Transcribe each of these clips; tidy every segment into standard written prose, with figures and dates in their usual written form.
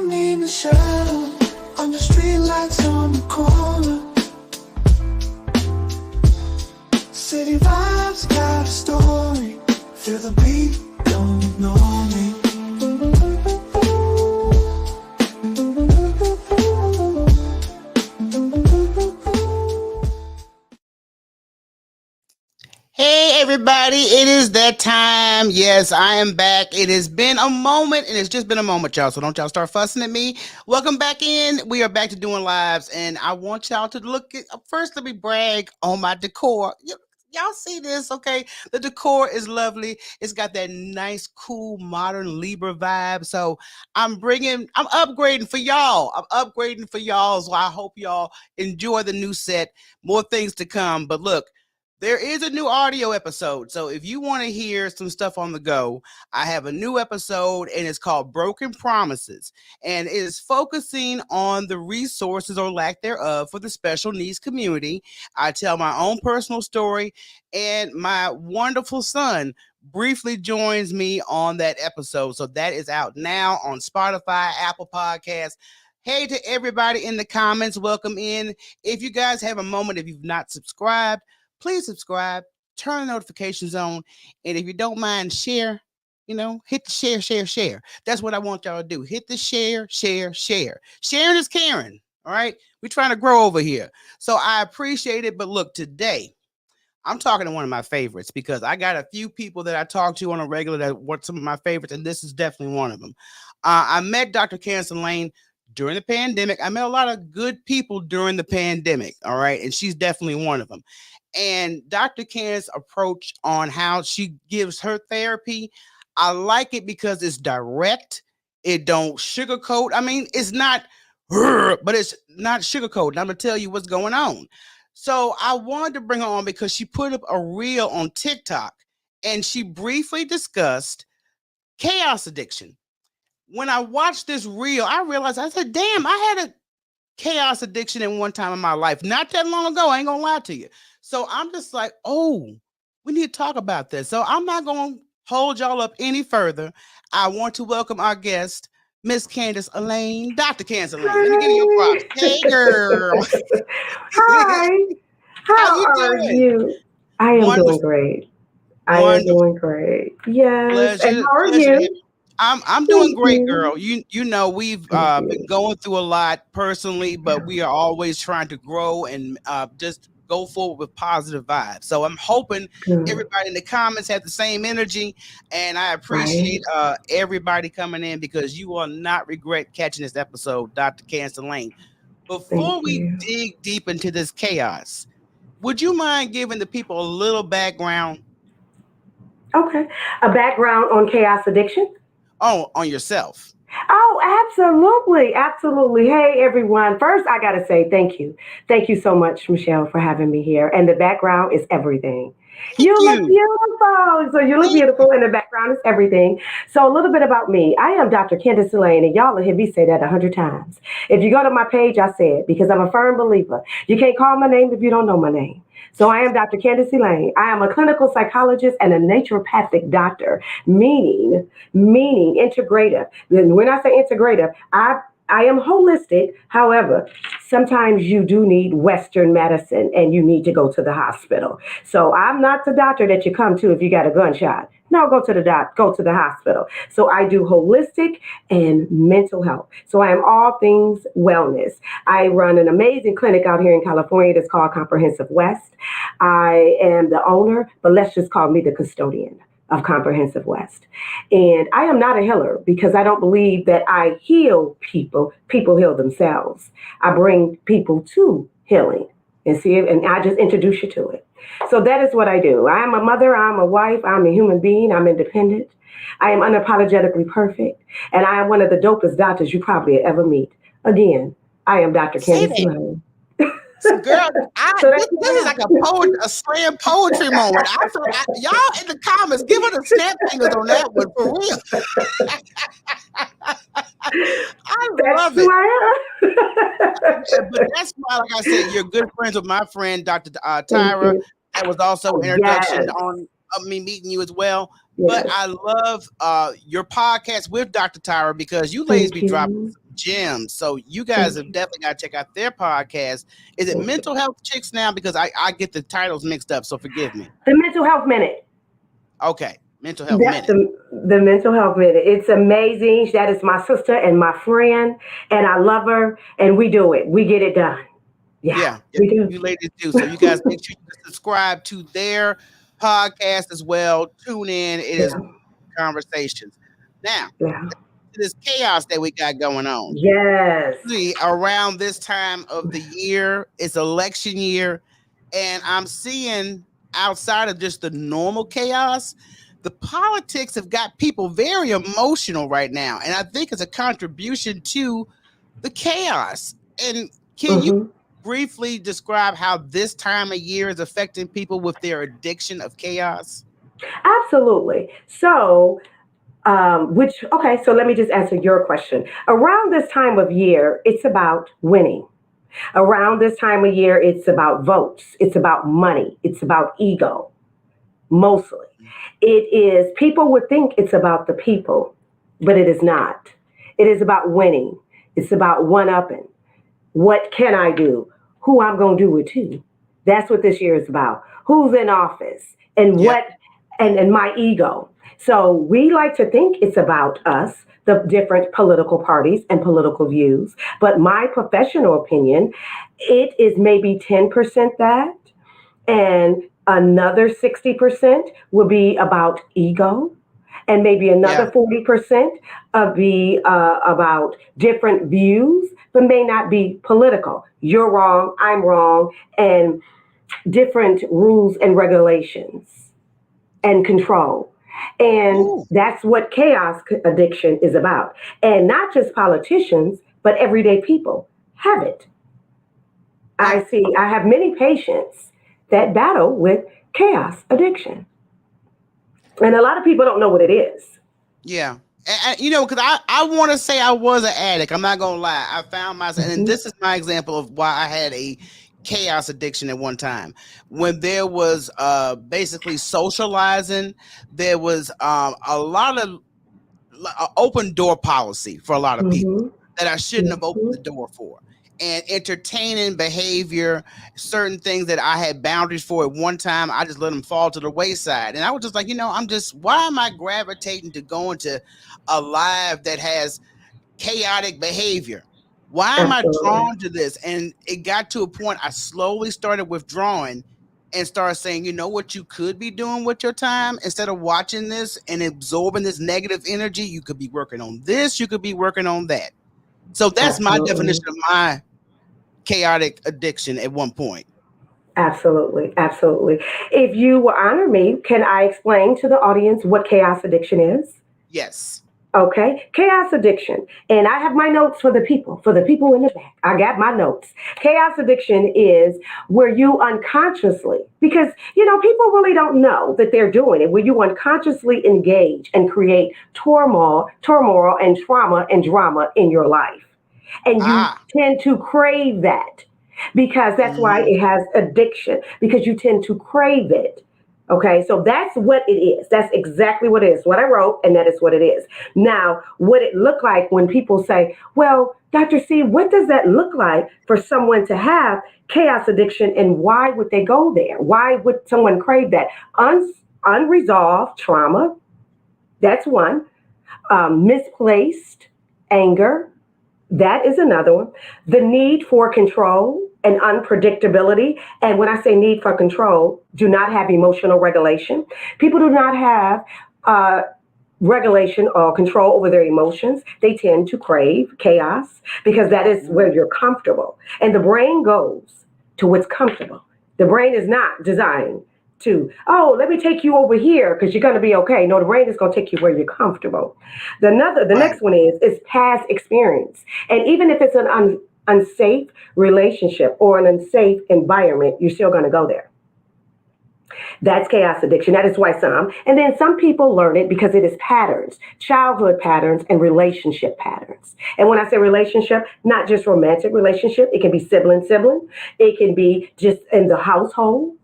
me, Michele, on the street lights on the corner. City vibes got a story. Feel the beat, don't ignore me. Hey everybody, it is that time. Yes, I am back. It has been a moment, and it's just been a moment, y'all. So don't y'all start fussing at me. Welcome back in. We are back to doing lives, and I want y'all to look at first. Let me brag on my decor. Y'all see this, okay? The decor is lovely. It's got that nice, cool, modern Libra vibe. So I'm upgrading for y'all. I'm upgrading for y'all. So I hope y'all enjoy the new set. More things to come. But look, there is a new audio episode. So if you want to hear some stuff on the go, I have a new episode and it's called Broken Promises. And it is focusing on the resources or lack thereof for the special needs community. I tell my own personal story, and my wonderful son briefly joins me on that episode. So that is out now on Spotify, Apple Podcasts. Hey to everybody in the comments, welcome in. If you guys have a moment, if you've not subscribed, please subscribe, turn the notifications on, and if you don't mind, share, hit the share. That's what I want y'all to do. Hit the share. Sharing is caring, all right? We're trying to grow over here. So I appreciate it, but look, today, I'm talking to one of my favorites because I got a few people that I talk to on a regular that want some of my favorites, and this is definitely one of them. I met Dr. Candace Elaine during the pandemic. I met a lot of good people during the pandemic, all right? And she's definitely one of them. And Dr. Candace's approach on how she gives her therapy, I like it because it's direct. It don't sugarcoat. I mean, it's not, but it's not sugarcoat. I'm going to tell you what's going on. So I wanted to bring her on because she put up a reel on TikTok and she briefly discussed chaos addiction. When I watched this reel, I realized, I said, damn, I had a chaos addiction in one time in my life. Not that long ago. I ain't going to lie to you. So I'm just like, oh, we need to talk about this. So I'm not going to hold y'all up any further. I want to welcome our guest, Miss Candace Elaine, Dr. Candace Elaine. Hi. Let me give you your props. Hey, girl. Hi. How you are doing? you? I am doing great. I am doing great. Yes. Pleasure. And how are Pleasure. you? I'm doing great, you. girl. You know we've been going through a lot personally, but we are always trying to grow and just go forward with positive vibes. So I'm hoping everybody in the comments have the same energy, and I appreciate everybody coming in because you will not regret catching this episode, Dr. Candace Elaine. Before we dig deep into this chaos, would you mind giving the people a little background? Okay. A background on chaos addiction? Oh, on yourself. Oh, absolutely. Absolutely. Hey, everyone. First, I got to say thank you. Thank you so much, Michele, for having me here. And the background is everything. You look beautiful. So you look beautiful, and the background is everything. So a little bit about me. I am Dr. Candace Elaine, and y'all will hear me say that 100 times. If you go to my page, I say it because I'm a firm believer. You can't call my name if you don't know my name. So I am Dr. Candace Elaine. I am a clinical psychologist and a naturopathic doctor, meaning integrative. When I say integrative, I am holistic. However, sometimes you do need Western medicine and you need to go to the hospital. So I'm not the doctor that you come to if you got a gunshot. No, go to the hospital. So I do holistic and mental health. So I am all things wellness. I run an amazing clinic out here in California that's called Comprehensive West. I am the owner, but let's just call me the custodian of Comprehensive West. And I am not a healer because I don't believe that I heal people. People heal themselves. I bring people to healing and I just introduce you to it. So that is what I do. I am a mother, I'm a wife, I'm a human being, I'm independent. I am unapologetically perfect. And I am one of the dopest doctors you probably ever meet. Again, I am Dr. Candace Elaine. Girl, this is like a slam poetry moment. Y'all in the comments, give her the snap fingers on that one for real. I love it. But that's why, like I said, you're good friends with my friend, Dr. Tyra. That was also an introduction on me meeting you as well. Yes. But I love your podcast with Dr. Tyra because you ladies be dropping gems. So you guys Thank have you. definitely got to check out their podcast. Is it Thank you. Mental Health Chicks now? Because I get the titles mixed up, so forgive me. The Mental Health Minute. Okay, Mental Health That's Minute. the Mental Health Minute. It's amazing. That is my sister and my friend, and I love her, and we do it. We get it done. Yeah, Yeah, yeah, we do. you ladies do. So you guys make sure you subscribe to their podcast as well. Tune in. It is Yeah, conversations. Now, yeah. this chaos that we got going on. Yes. Usually around this time of the year, it's election year, and I'm seeing outside of just the normal chaos, the politics have got people very emotional right now, and I think it's a contribution to the chaos. And can you Hmm. briefly describe how this time of year is affecting people with their addiction of chaos? Absolutely. So, okay, so let me just answer your question. Around this time of year, it's about winning. Around this time of year, it's about votes, it's about money, it's about ego, mostly. It is, people would think it's about the people, but it is not. It is about winning, it's about one upping. What can I do? Who I'm going to do it to. That's what this year is about. Who's in office and Yep. what, and my ego. So we like to think it's about us, the different political parties and political views. But my professional opinion, it is maybe 10% that, and another 60% will be about ego, and maybe Yeah. another 40% of be about different views, but may not be political. You're wrong, I'm wrong, and different rules and regulations and control. And Ooh. that's what chaos addiction is about. And not just politicians, but everyday people have it. Yeah. I have many patients that battle with chaos addiction. And a lot of people don't know what it is. Yeah. You know, because I want to say I was an addict. I'm not going to lie. I found myself, and Mhm. this is my example of why I had a chaos addiction at one time. When there was basically socializing, there was a lot of open door policy for a lot of people Mhm. that I shouldn't have opened the Mhm. door for. And entertaining behavior, certain things that I had boundaries for at one time, I just let them fall to the wayside. And I was just like, why am I gravitating to going to a live that has chaotic behavior? Why am I Absolutely. drawn to this? And it got to a point I slowly started withdrawing and started saying, you know what you could be doing with your time instead of watching this and absorbing this negative energy? You could be working on this, you could be working on that. So that's my definition Absolutely. of my chaotic addiction at one point. Absolutely. Absolutely. If you will honor me, can I explain to the audience what chaos addiction is? Yes. Okay, chaos addiction. And I have my notes for the people in the back. I got my notes. Chaos addiction is where you unconsciously, because, people really don't know that they're doing it, where you unconsciously engage and create turmoil and trauma and drama in your life. And you Ah. tend to crave that because that's why Mhm. it has addiction, because you tend to crave it. Okay, so that's what it is. That's exactly what it is. What I wrote, and that is what it is. Now, what it look like when people say, "Well, Dr. C, what does that look like for someone to have chaos addiction, and why would they go there? Why would someone crave that?" Unresolved trauma. That's one. Misplaced anger. That is another one. The need for control and unpredictability. And when I say need for control, do not have emotional regulation. People do not have uh, regulation or control over their emotions. They tend to crave chaos because that is Ooh. where you're comfortable. And the brain goes to what's comfortable. The brain is not designed to, oh, let me take you over here because you're going to be okay. No, the brain is going to take you where you're comfortable. The Right. next one is past experience. And even if it's an unsafe relationship or an unsafe environment, you're still going to go there. That's chaos addiction. That is why some. And then some people learn it because it is patterns, childhood patterns and relationship patterns. And when I say relationship, not just romantic relationship, it can be sibling. It can be just in the household.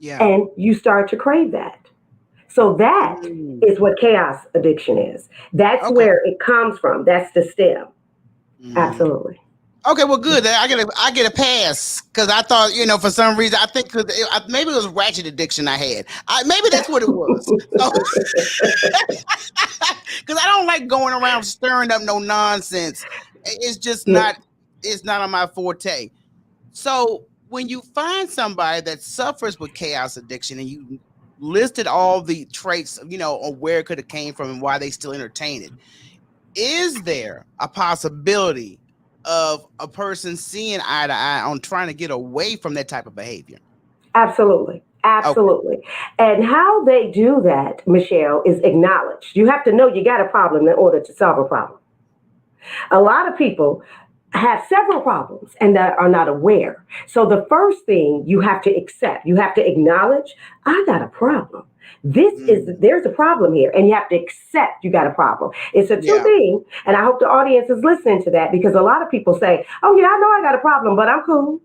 Yeah. And you start to crave that. So that Mm. is what chaos addiction is. That's Okay. where it comes from. That's the stem. Mm. Absolutely. Okay, well, good. I get a pass because I thought, for some reason, I think maybe it was ratchet addiction I had. Maybe that's what it was. So, because I don't like going around stirring up no nonsense. It's just not. It's not on my forte. So when you find somebody that suffers with chaos addiction and you listed all the traits, on where it could have came from and why they still entertain it, is there a possibility of a person seeing eye to eye on trying to get away from that type of behavior? Absolutely. Okay. Absolutely. And how they do that, Michele, is acknowledge. You have to know you got a problem in order to solve a problem. A lot of people have several problems and that are not aware. So the first thing you have to accept, you have to acknowledge, I got a problem. Mm, There's a problem here, and you have to accept you got a problem. It's a two yeah. thing, and I hope the audience is listening to that because a lot of people say, oh, yeah, I know I got a problem, but I'm cool.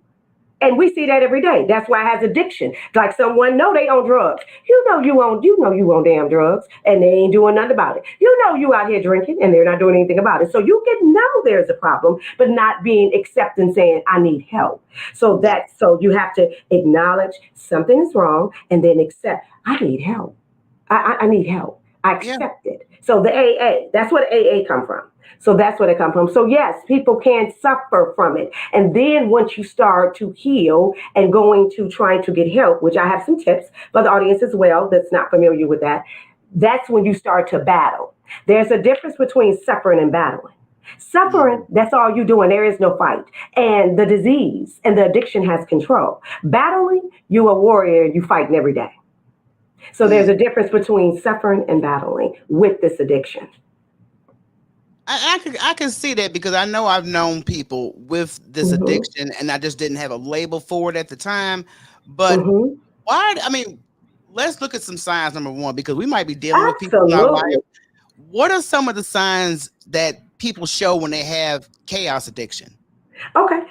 And we see that every day. That's why it has addiction. Like someone know they on drugs. You know you on damn drugs and they ain't doing nothing about it. You know you out here drinking and they're not doing anything about it. So you can know there's a problem, but not being accepting saying, I need help. Yeah. So you have to acknowledge something is wrong and then accept, I need help. I need help. I Yeah. accept it. So the AA, that's what AA come from. So that's where they come from. So yes, people can suffer from it. And then once you start to heal and going to trying to get help, which I have some tips for the audience as well that's not familiar with that, that's when you start to battle. There's a difference between suffering and battling. Suffering, Mm, that's all you doing. There is no fight. And the disease and the addiction has control. Battling, you a warrior, you fighting every day. So there's mm. a difference between suffering and battling with this addiction. I can see that because I know I've known people with this Hmm. addiction and I just didn't have a label for it at the time. But Hmm. why? I mean, let's look at some signs. Number one, because we might be dealing with people in our life. Absolutely. What are some of the signs that people show when they have chaos addiction? Okay.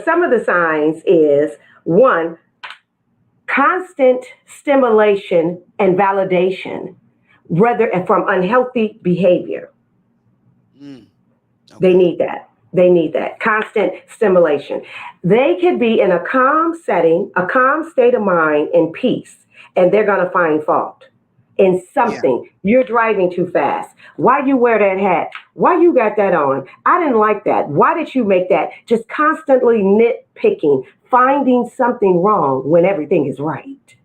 Some of the signs is one, constant stimulation and validation, rather from unhealthy behavior. Mm, They okay. need that. They need that constant stimulation. They could be in a calm setting, a calm state of mind and peace, and they're going to find fault in Yeah. something. You're driving too fast. Why you wear that hat? Why you got that on? I didn't like that. Why did you make that? Just constantly nitpicking, finding something wrong when everything is right.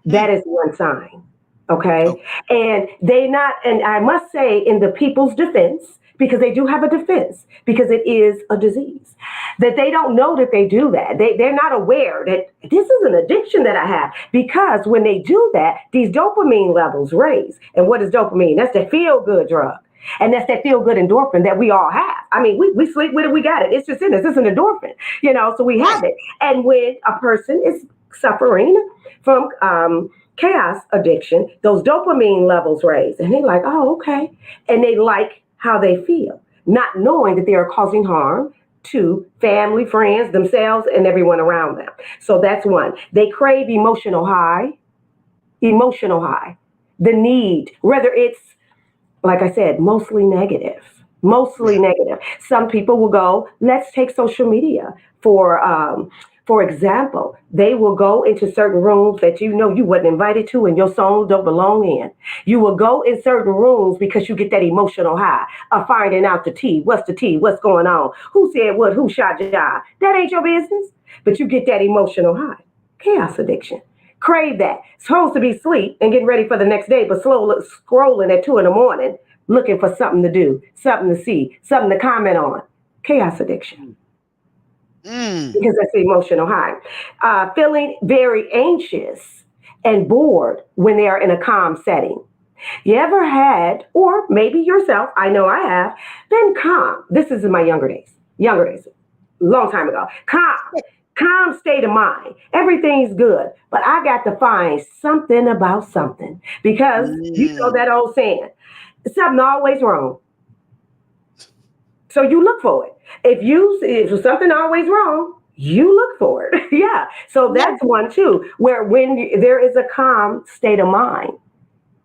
That Hmm. is one sign. Okay. Okay. And they not, and I must say, in the people's defense, because they do have a defense, because it is a disease, that they don't know that they do that. They're not aware that this is an addiction that I have. Because when they do that, these dopamine levels raise. And what is dopamine? That's the feel good drug. And that's that feel good endorphin that we all have. I mean, we sleep with it, we got it. It's just in us. It's an endorphin, so we Right. have it. And when a person is suffering from chaos addiction, those dopamine levels raise. And they're like, oh, okay. And they like how they feel, not knowing that they are causing harm to family, friends, themselves, and everyone around them. So that's one. They crave emotional high, the need, whether it's like I said, mostly negative. Mostly Yeah. negative. Some people will go, let's take social media for example. They will go into certain rooms that you know you wasn't invited to and your song don't belong in. You will go in certain rooms because you get that emotional high of finding out the tea. What's the tea? What's going on? Who said what? Who shot ya? That ain't your business. But you get that emotional high. Chaos addiction. Crave that. Supposed to be sleep and getting ready for the next day, but slow scrolling at 2 in the morning, looking for something to do, something to see, something to comment on. Chaos addiction, Mm. because that's the emotional high. Feeling very anxious and bored when they are in a calm setting. You ever had, or maybe yourself, I know I have, been calm. This is in my younger days, long time ago. Calm state of mind. Everything's good, but I got to find something about something because you know Mm. that old saying, something always wrong. So you look for it. If something always wrong, you look for it. Yeah. So Yeah. that's one too, where when there is a calm state of mind,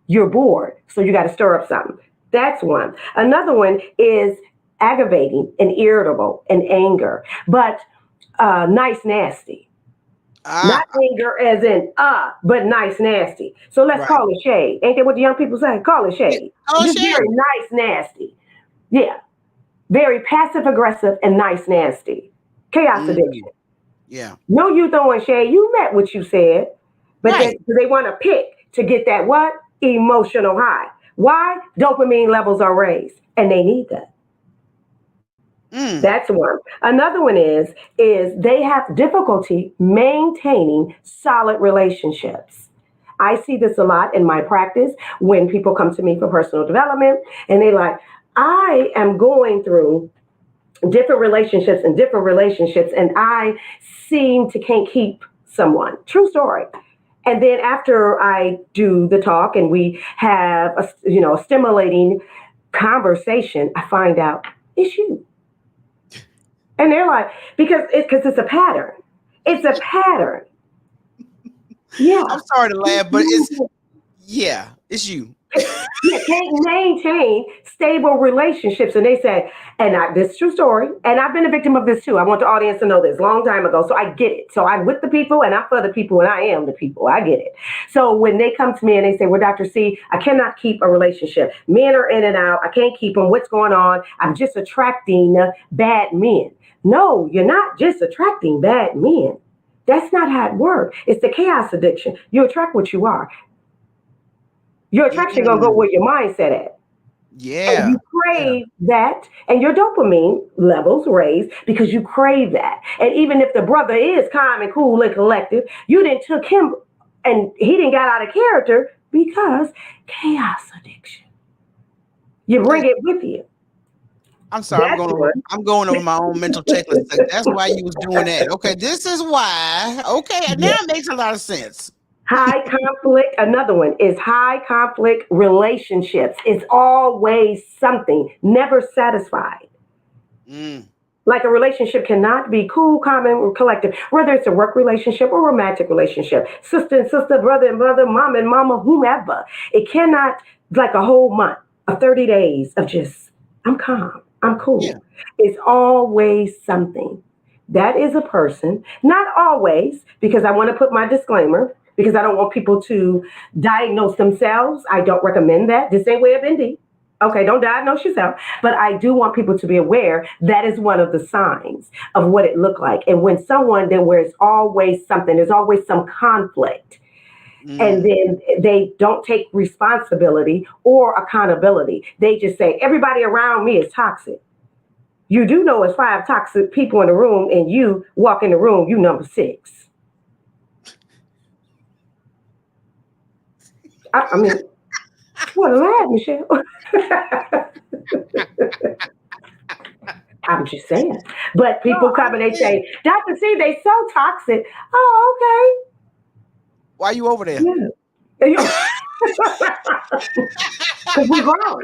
you're bored. So you got to stir up something. That's one. Another one is aggravating and irritable and anger, but nice, nasty. Not Ah, anger as in but nice, nasty. So let's right. call it shade. Ain't that what the young people say? Call it Yeah. shade. Oh, Just shit. very nice, nasty. Yeah. Very passive aggressive and nice, nasty. Chaos Mm, addiction. yeah. No, you throwing shade. You meant what you said, but then Right. they want to pick to get that what? Emotional high. Why? Dopamine levels are raised and they need that. Mm. That's one. Another one is they have difficulty maintaining solid relationships. I see this a lot in my practice when people come to me for personal development and they like, I am going through different relationships and I seem to can't keep someone. True story. And then after I do the talk and we have a stimulating conversation, I find out it's you. And they're like, because it's a pattern. It's a pattern. I'm Yeah. sorry to laugh, but yeah, it's you. Yeah, can't maintain stable relationships. And they say, this is true story, and I've been a victim of this too. I want the audience to know this long time ago. So I get it. So I'm with the people and I'm for the people and I am the people. I get it. So when they come to me and they say, well, Dr. C, I cannot keep a relationship. Men are in and out. I can't keep them. What's going on? I'm just attracting bad men. No, you're not just attracting bad men. That's not how it works. It's the chaos addiction. You attract what you are. Your attraction gonna go Mm, where your mindset at. And yeah. you Yeah. crave that, and your dopamine levels raise because you crave that. And even if the brother is calm and cool and collective, you didn't took him and he didn't got out of character because chaos addiction. You bring it with you. I'm sorry. That's what I'm going over my own mental checklist. Like, that's why you was doing that. Okay, this is why. Okay, now yeah. it makes a lot of sense. High conflict. Another one is high conflict relationships. It's always something, never satisfied. Mm, Like a relationship cannot be cool, calm, and collective, whether it's a work relationship or romantic relationship, sister and sister, brother and brother, mom and mama, whomever. It cannot, like a whole month of 30 days of just, I'm calm, I'm yeah. cool. It's always something. That is a person, not always, because I want to put my disclaimer, because I don't want people to diagnose themselves. I don't recommend that. This ain't way of ending. Okay, don't diagnose yourself. But I do want people to be aware that is one of the signs of what it looked like. And when someone then where it's always something, there's always some conflict, and Mm, then they don't take responsibility or accountability. They just say, everybody around me is toxic. You do know it's five toxic people in the room, and you walk in the room, you number six. I mean, what a laugh, Michelle. I'm just saying. But no, people I'm come and they saying, say, Dr. C, they so toxic. Oh, why you over there? okay. Yeah. Because we're grown.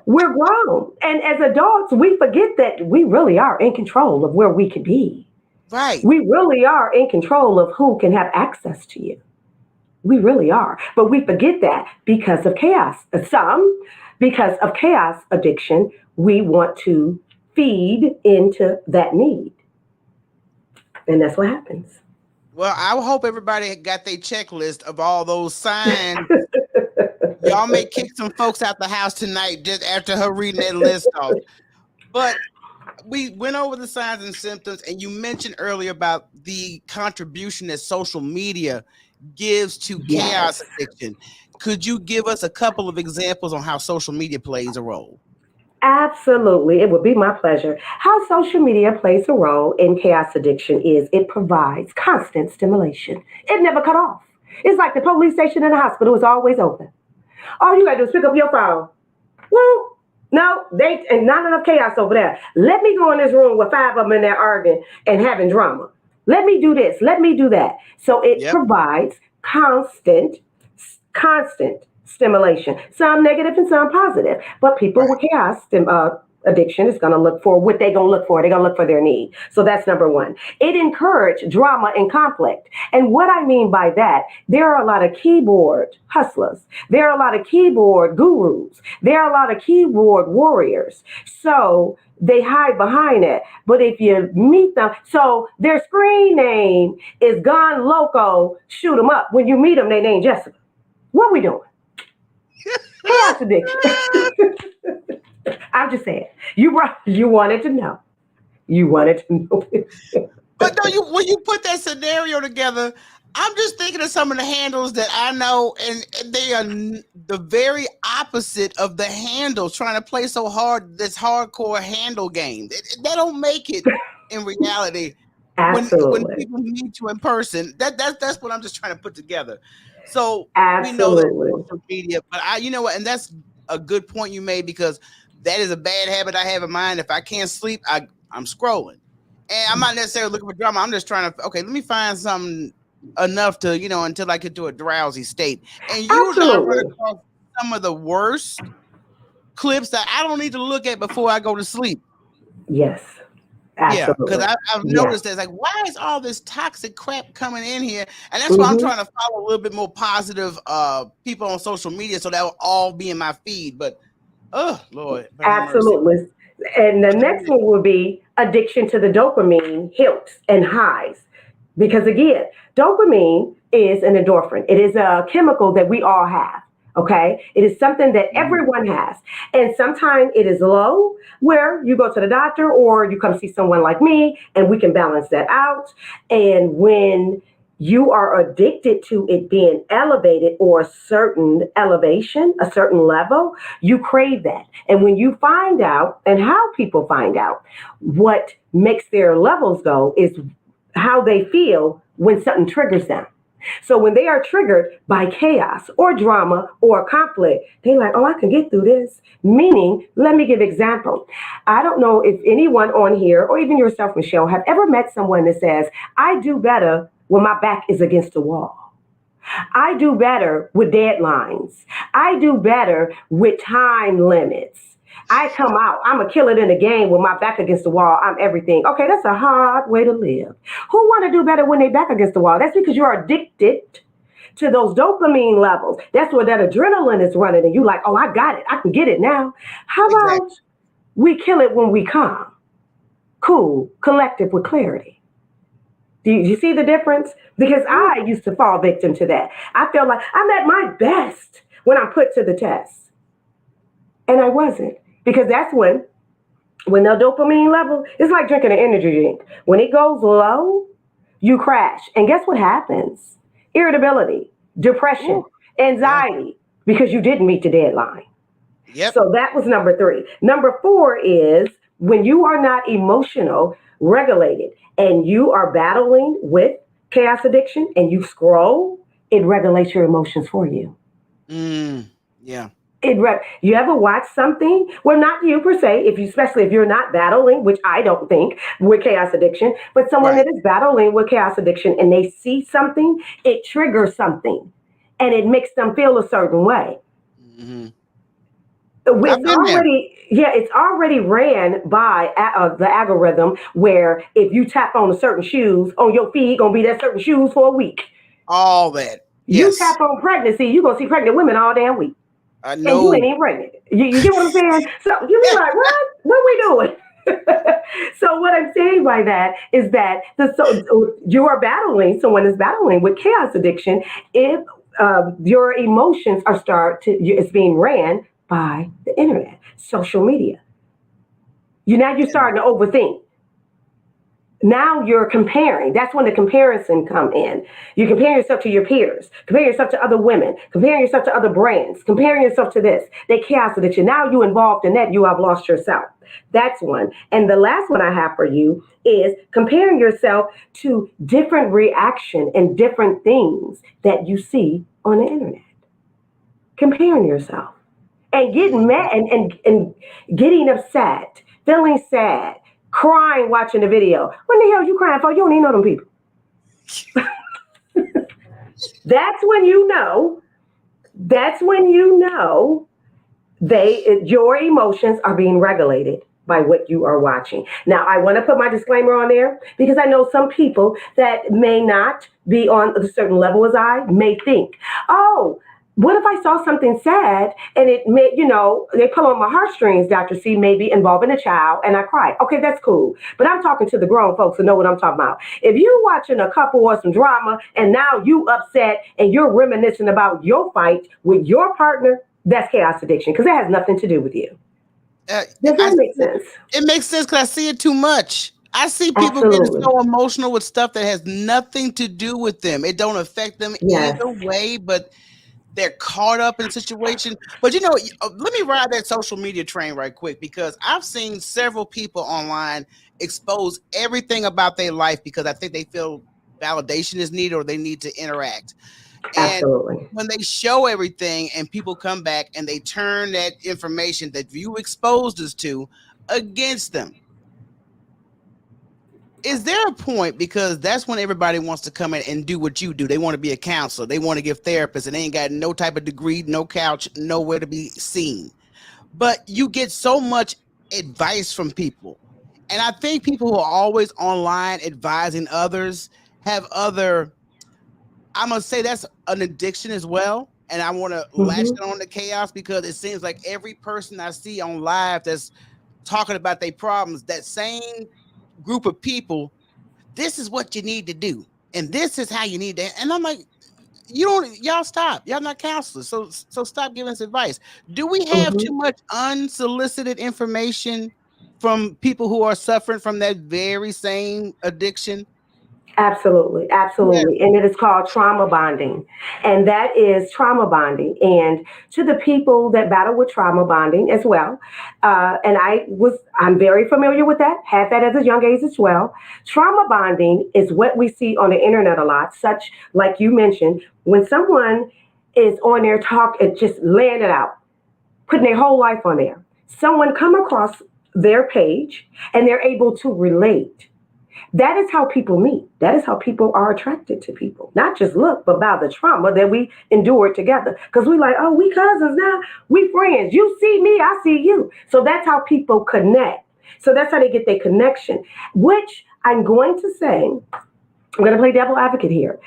We're grown. And as adults, we forget that we really are in control of where we can be. Right. We really are in control of who can have access to you. We really are. But we forget that because of chaos. Some, because of chaos addiction, we want to feed into that need. And that's what happens. Well, I hope everybody got their checklist of all those signs. Y'all may kick some folks out the house tonight just after her reading that list off. But we went over the signs and symptoms, and you mentioned earlier about the contribution that social media gives to chaos Yes. addiction. Could you give us a couple of examples on how social media plays a role? Absolutely. It would be my pleasure. How social media plays a role in chaos addiction is it provides constant stimulation. It never cut off. It's like the police station in the hospital is always open. All you gotta do is pick up your phone. Well, no, they and not enough chaos over there. Let me go in this room with five of them in there arguing and having drama. Let me do this. Let me do that. So it Yep. provides constant stimulation. Some negative and some positive. But people Right. with addiction is going to look for what they're going to look for. They're going to look for their need. So that's number one. It encouraged drama and conflict. And what I mean by that, there are a lot of keyboard hustlers. There are a lot of keyboard gurus. There are a lot of keyboard warriors. So they hide behind it. But if you meet them, so their screen name is Gone Loco, Shoot 'em Up. When you meet them, they name Jessica. What we doing? Chaos addiction. I'm just saying. You wanted to know. You wanted to know. But no, when you put that scenario together, I'm just thinking of some of the handles that I know, and they are the very opposite of the handles trying to play so hard this hardcore handle game. They don't make it in reality. When Absolutely. people meet you in person, that's what I'm just trying to put together. So we know that Absolutely. social media, but you know what, and that's a good point you made, because that is a bad habit I have in mind. If I can't sleep, I'm scrolling. And I'm not necessarily looking for drama. I'm just trying to, okay, let me find something enough to, until I get to a drowsy state. And usually I run Absolutely. across some of the worst clips that I don't need to look at before I go to sleep. Yes. Yeah, because Absolutely. I've Yes. noticed that, like, why is all this toxic crap coming in here? And that's why I'm Hmm. trying to follow a little bit more positive people on social media, so that will all be in my feed. But oh Lord, but have mercy. Absolutely. And the next one would be addiction to the dopamine hits and highs. Because again, dopamine is an endorphin. It is a chemical that we all have. Okay. It is something that Mhm. everyone has. And sometimes it is low where you go to the doctor or you come see someone like me and we can balance that out. And when you are addicted to it being elevated or a certain elevation, a certain level, you crave that. And when you find out, and how people find out what makes their levels go is how they feel when something triggers them. So when they are triggered by chaos or drama or conflict, they're like, oh, I can get through this. Meaning, let me give an example. I don't know if anyone on here, or even yourself, Michele, have ever met someone that says, I do better when my back is against the wall. I do better with deadlines. I do better with time limits. I come out, I'm a kill it in the game with my back against the wall. I'm everything. Okay, that's a hard way to live. Who want to do better when they back against the wall? That's because you're addicted to those dopamine levels. That's where that adrenaline is running, and you like, oh, I got it. I can get it now. How about Exactly. we kill it when we calm, cool, collective with clarity? Do you see the difference? Because Ooh. I used to fall victim to that. I felt like I'm at my best when I'm put to the test. And I wasn't. Because that's when the dopamine level, it's like drinking an energy drink. When it goes low, you crash. And guess what happens? Irritability, depression, Ooh. Yeah. anxiety, because you didn't meet the deadline. Yep. So that was number three. Number four is when you are not emotional regulated and you are battling with chaos addiction and you scroll, it regulates your emotions for you. Mm, yeah. You ever watch something? Well, not you per se, if you, especially if you're not battling, which I don't think, with chaos addiction, but someone Right. that is battling with chaos addiction and they see something, it triggers something and it makes them feel a certain way. Hmm. I've It's been there. already, yeah, it's already ran by the algorithm where if you tap on a certain shoes on your feed, gonna be that certain shoes for a week. All that. You Yes. tap on pregnancy, you gonna see pregnant women all damn week, I and you ain't know. even pregnant. You get what I'm saying? So you be like, what we doing? So what I'm saying by that is that you are battling, someone is battling with chaos addiction if your emotions are it's being ran by the internet, social media. You're Yeah. starting to overthink. Now you're comparing. That's when the comparison come in. You compare yourself to your peers, compare yourself to other women, comparing yourself to other brands, comparing yourself to this. They chaos addiction. Now you involved in that, you have lost yourself. That's one. And the last one I have for you is comparing yourself to different reaction and different things that you see on the internet. Comparing yourself and getting Mhm. mad and getting upset, feeling sad, crying watching the video. What the hell you crying for? You don't even know them people. That's when you know. That's when you know your emotions are being regulated by what you are watching. Now, I want to put my disclaimer on there because I know some people that may not be on a certain level as I may think, oh, What if I saw something sad and it may, they pull on my heartstrings, Dr. C, maybe involving a child, and I cry? Okay, that's cool. But I'm talking to the grown folks who know what I'm talking about. If you watching a couple or some drama and now you upset and you're reminiscing about your fight with your partner, that's chaos addiction because it has nothing to do with you. Uh, Does I that make sense? It makes sense because I see it too much. I see people getting Absolutely. so emotional with stuff that has nothing to do with them. It don't affect them Yes. either way, but they're caught up in a situation. But let me ride that social media train right quick because I've seen several people online expose everything about their life because I think they feel validation is needed or they need to interact. And Absolutely. when they show everything and people come back and they turn that information that you exposed us to against them. Is there a point, because that's when everybody wants to come in and do what you do. They want to be a counselor. They want to give therapists and they ain't got no type of degree, no couch, nowhere to be seen. But you get so much advice from people. And I think people who are always online advising others have other, I'm going to say that's an addiction as well. And I want to latch Hmm. it on to chaos because it seems like every person I see on live that's talking about their problems, that same group of people, this is what you need to do. And this is how you need to. And I'm like, y'all stop. Y'all not counselors. So stop giving us advice. Do we have too Hmm. much unsolicited information from people who are suffering from that very same addiction? Absolutely, Yeah. absolutely. And it is called trauma bonding. And that is trauma bonding. And to the people that battle with trauma bonding as well, I'm very familiar with that, had that as a young age as well. Trauma bonding is what we see on the internet a lot, such like you mentioned, when someone is on their talk and just laying it out, putting their whole life on there. Someone come across their page and they're able to relate. That is how people meet. That is how people are attracted to people. Not just look, but by the trauma that we endured together. Because we like, oh, we cousins now. We friends. You see me, I see you. So that's how people connect. So that's how they get their connection, which I'm going to say, I'm going to play devil advocate here.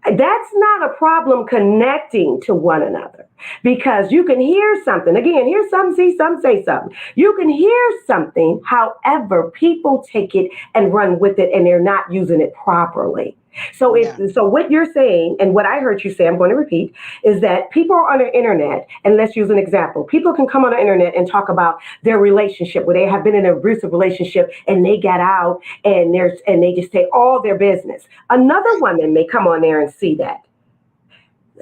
That's not a problem connecting to one another because you can hear something. Again, hear something, see something, say something. You can hear something. However, people take it and run with it and they're not using it properly. So Yeah. so what you're saying and what I heard you say, I'm going to repeat, is that people are on the internet, and let's use an example. People can come on the internet and talk about their relationship where they have been in an abusive relationship and they got out and they just say all their business. Another woman may come on there and see that.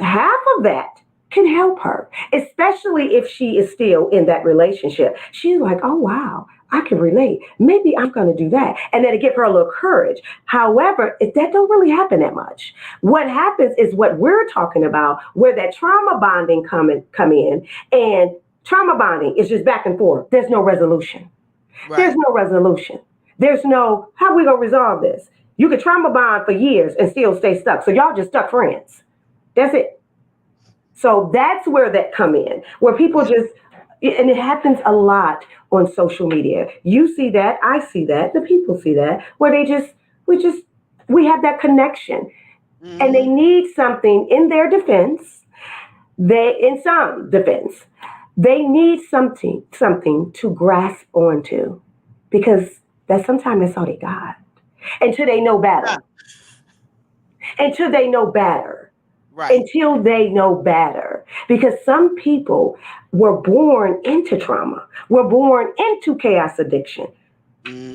Half of that can help her, especially if she is still in that relationship. She's like, oh, wow, I can relate. Maybe I'm going to do that. And then to give her a little courage. However, that don't really happen that much. What happens is what we're talking about, where that trauma bonding come in, and trauma bonding is just back and forth. There's no resolution. There's Right. no resolution. There's no, how are we going to resolve this? You could trauma bond for years and still stay stuck. So y'all just stuck friends. That's it. So that's where that come in, where people Yeah. just, and it happens a lot on social media. You see that, I see that, the people see that, where we have that connection, and they Hmm. need something in their defense. In some defense, they need something to grasp onto, because sometimes that's all they got until they know Yeah. better. Until they know better. Right. Until they know better. Because some people were born into trauma, were born into chaos addiction.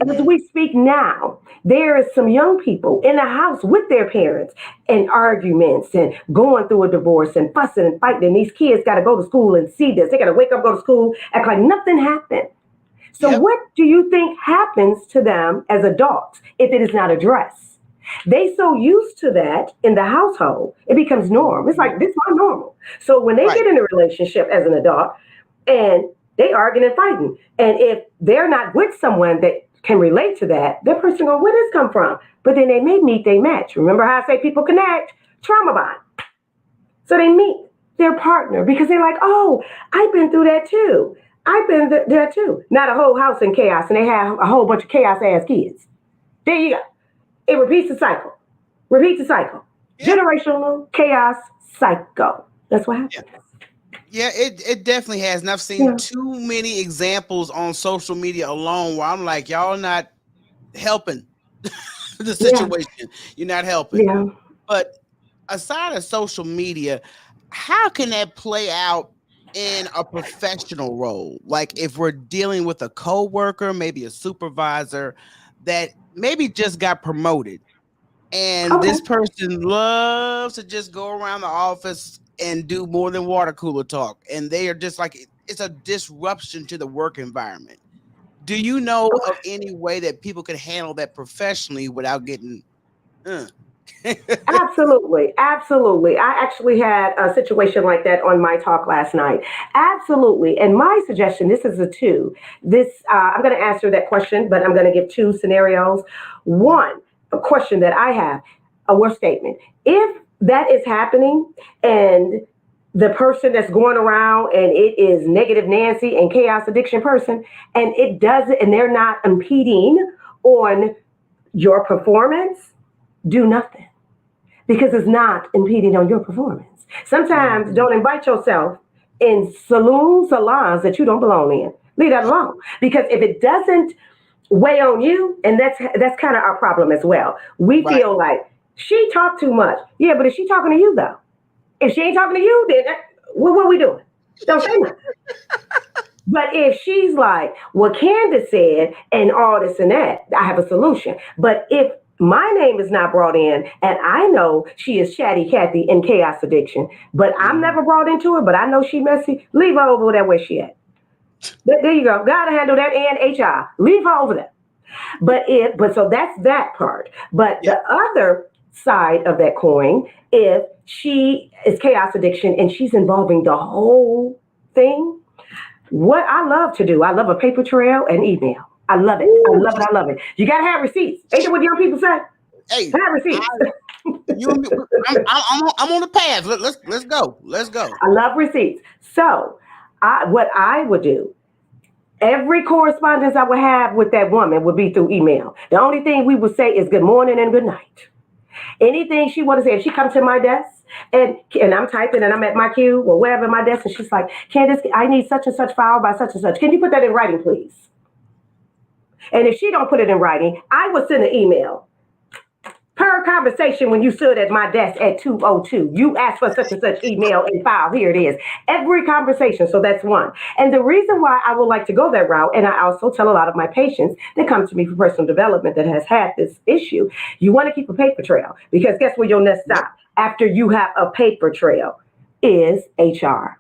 As Hmm. we speak now, there is some young people in the house with their parents and arguments and going through a divorce and fussing and fighting. And these kids got to go to school and see this. They got to wake up, go to school, act like nothing happened. So, Yep. what do you think happens to them as adults if it is not addressed? They so used to that in the household, it becomes norm. It's Mhm. like this is my normal. So when they Right. get in a relationship as an adult and they arguing and fighting, and if they're not with someone that can relate to that, that person go, where this come from? But then they may meet, they match. Remember how I say people connect? Trauma bond. So they meet their partner because they're like, oh, I've been through that too. I've been there too. Not a whole house in chaos, and they have a whole bunch of chaos ass kids. There you go. It repeats the cycle. Repeat the cycle. Yep. Generational chaos cycle. That's what happens. Yeah, it definitely has. And I've seen Yeah. too many examples on social media alone where I'm like, y'all not helping the Yeah. situation. You're not helping. Yeah. But aside of social media, how can that play out in a professional role? Like if we're dealing with a coworker, maybe a supervisor that maybe just got promoted, and Okay. this person loves to just go around the office and do more than water cooler talk, and they are just like it's a disruption to the work environment. Do you know of any way that people could handle that professionally without getting uh. Absolutely, absolutely. I actually had a situation like that on my talk last night. Absolutely. And my suggestion, this is a two. This I'm going to answer that question, but I'm going to give two scenarios. One, a question that I have, a work statement. If that is happening and the person that's going around and it is negative Nancy and chaos addiction person, and it doesn't, and they're not impeding on your performance, do nothing because it's not impeding on your performance. Sometimes Mhm. don't invite yourself in salons that you don't belong in. Leave that alone. Because if it doesn't weigh on you, and that's kind of our problem as well. We Right. feel like she talked too much. Yeah, but if she talking to you though, if she ain't talking to you, then what are we doing? Don't say nothing. But if she's like, well, Candace said, and all this and that, I have a solution. But if my name is not brought in, and I know she is chatty Cathy in chaos addiction, but I'm Mhm. never brought into it, but I know she messy, leave her over there where she at. There you go. Gotta handle that and HR. Leave her over there. But so that's that part. But Yeah. the other side of that coin, if she is chaos addiction and she's involving the whole thing, what I love to do, I love a paper trail and email. I love it. I Ooh, love it. I love it. You gotta have receipts. Ain't that what young people say? hey, Have I, receipts. you and me, I'm on the path. Let's go. Let's go. I love receipts. So, what I would do, every correspondence I would have with that woman would be through email. The only thing we would say is good morning and good night. Anything she want to say, if she comes to my desk and I'm typing and I'm at my cue or wherever at my desk, and she's like, Candace, I need such and such file by such and such. Can you put that in writing, please? And if she don't put it in writing, I will send an email. Per conversation when you stood at my desk at 2:02, you asked for such and such email and file. Here it is. Every conversation. So that's one. And the reason why I would like to go that route, and I also tell a lot of my patients that come to me for personal development that has had this issue, you want to keep a paper trail because guess where your next Yep. stop after you have a paper trail is HR.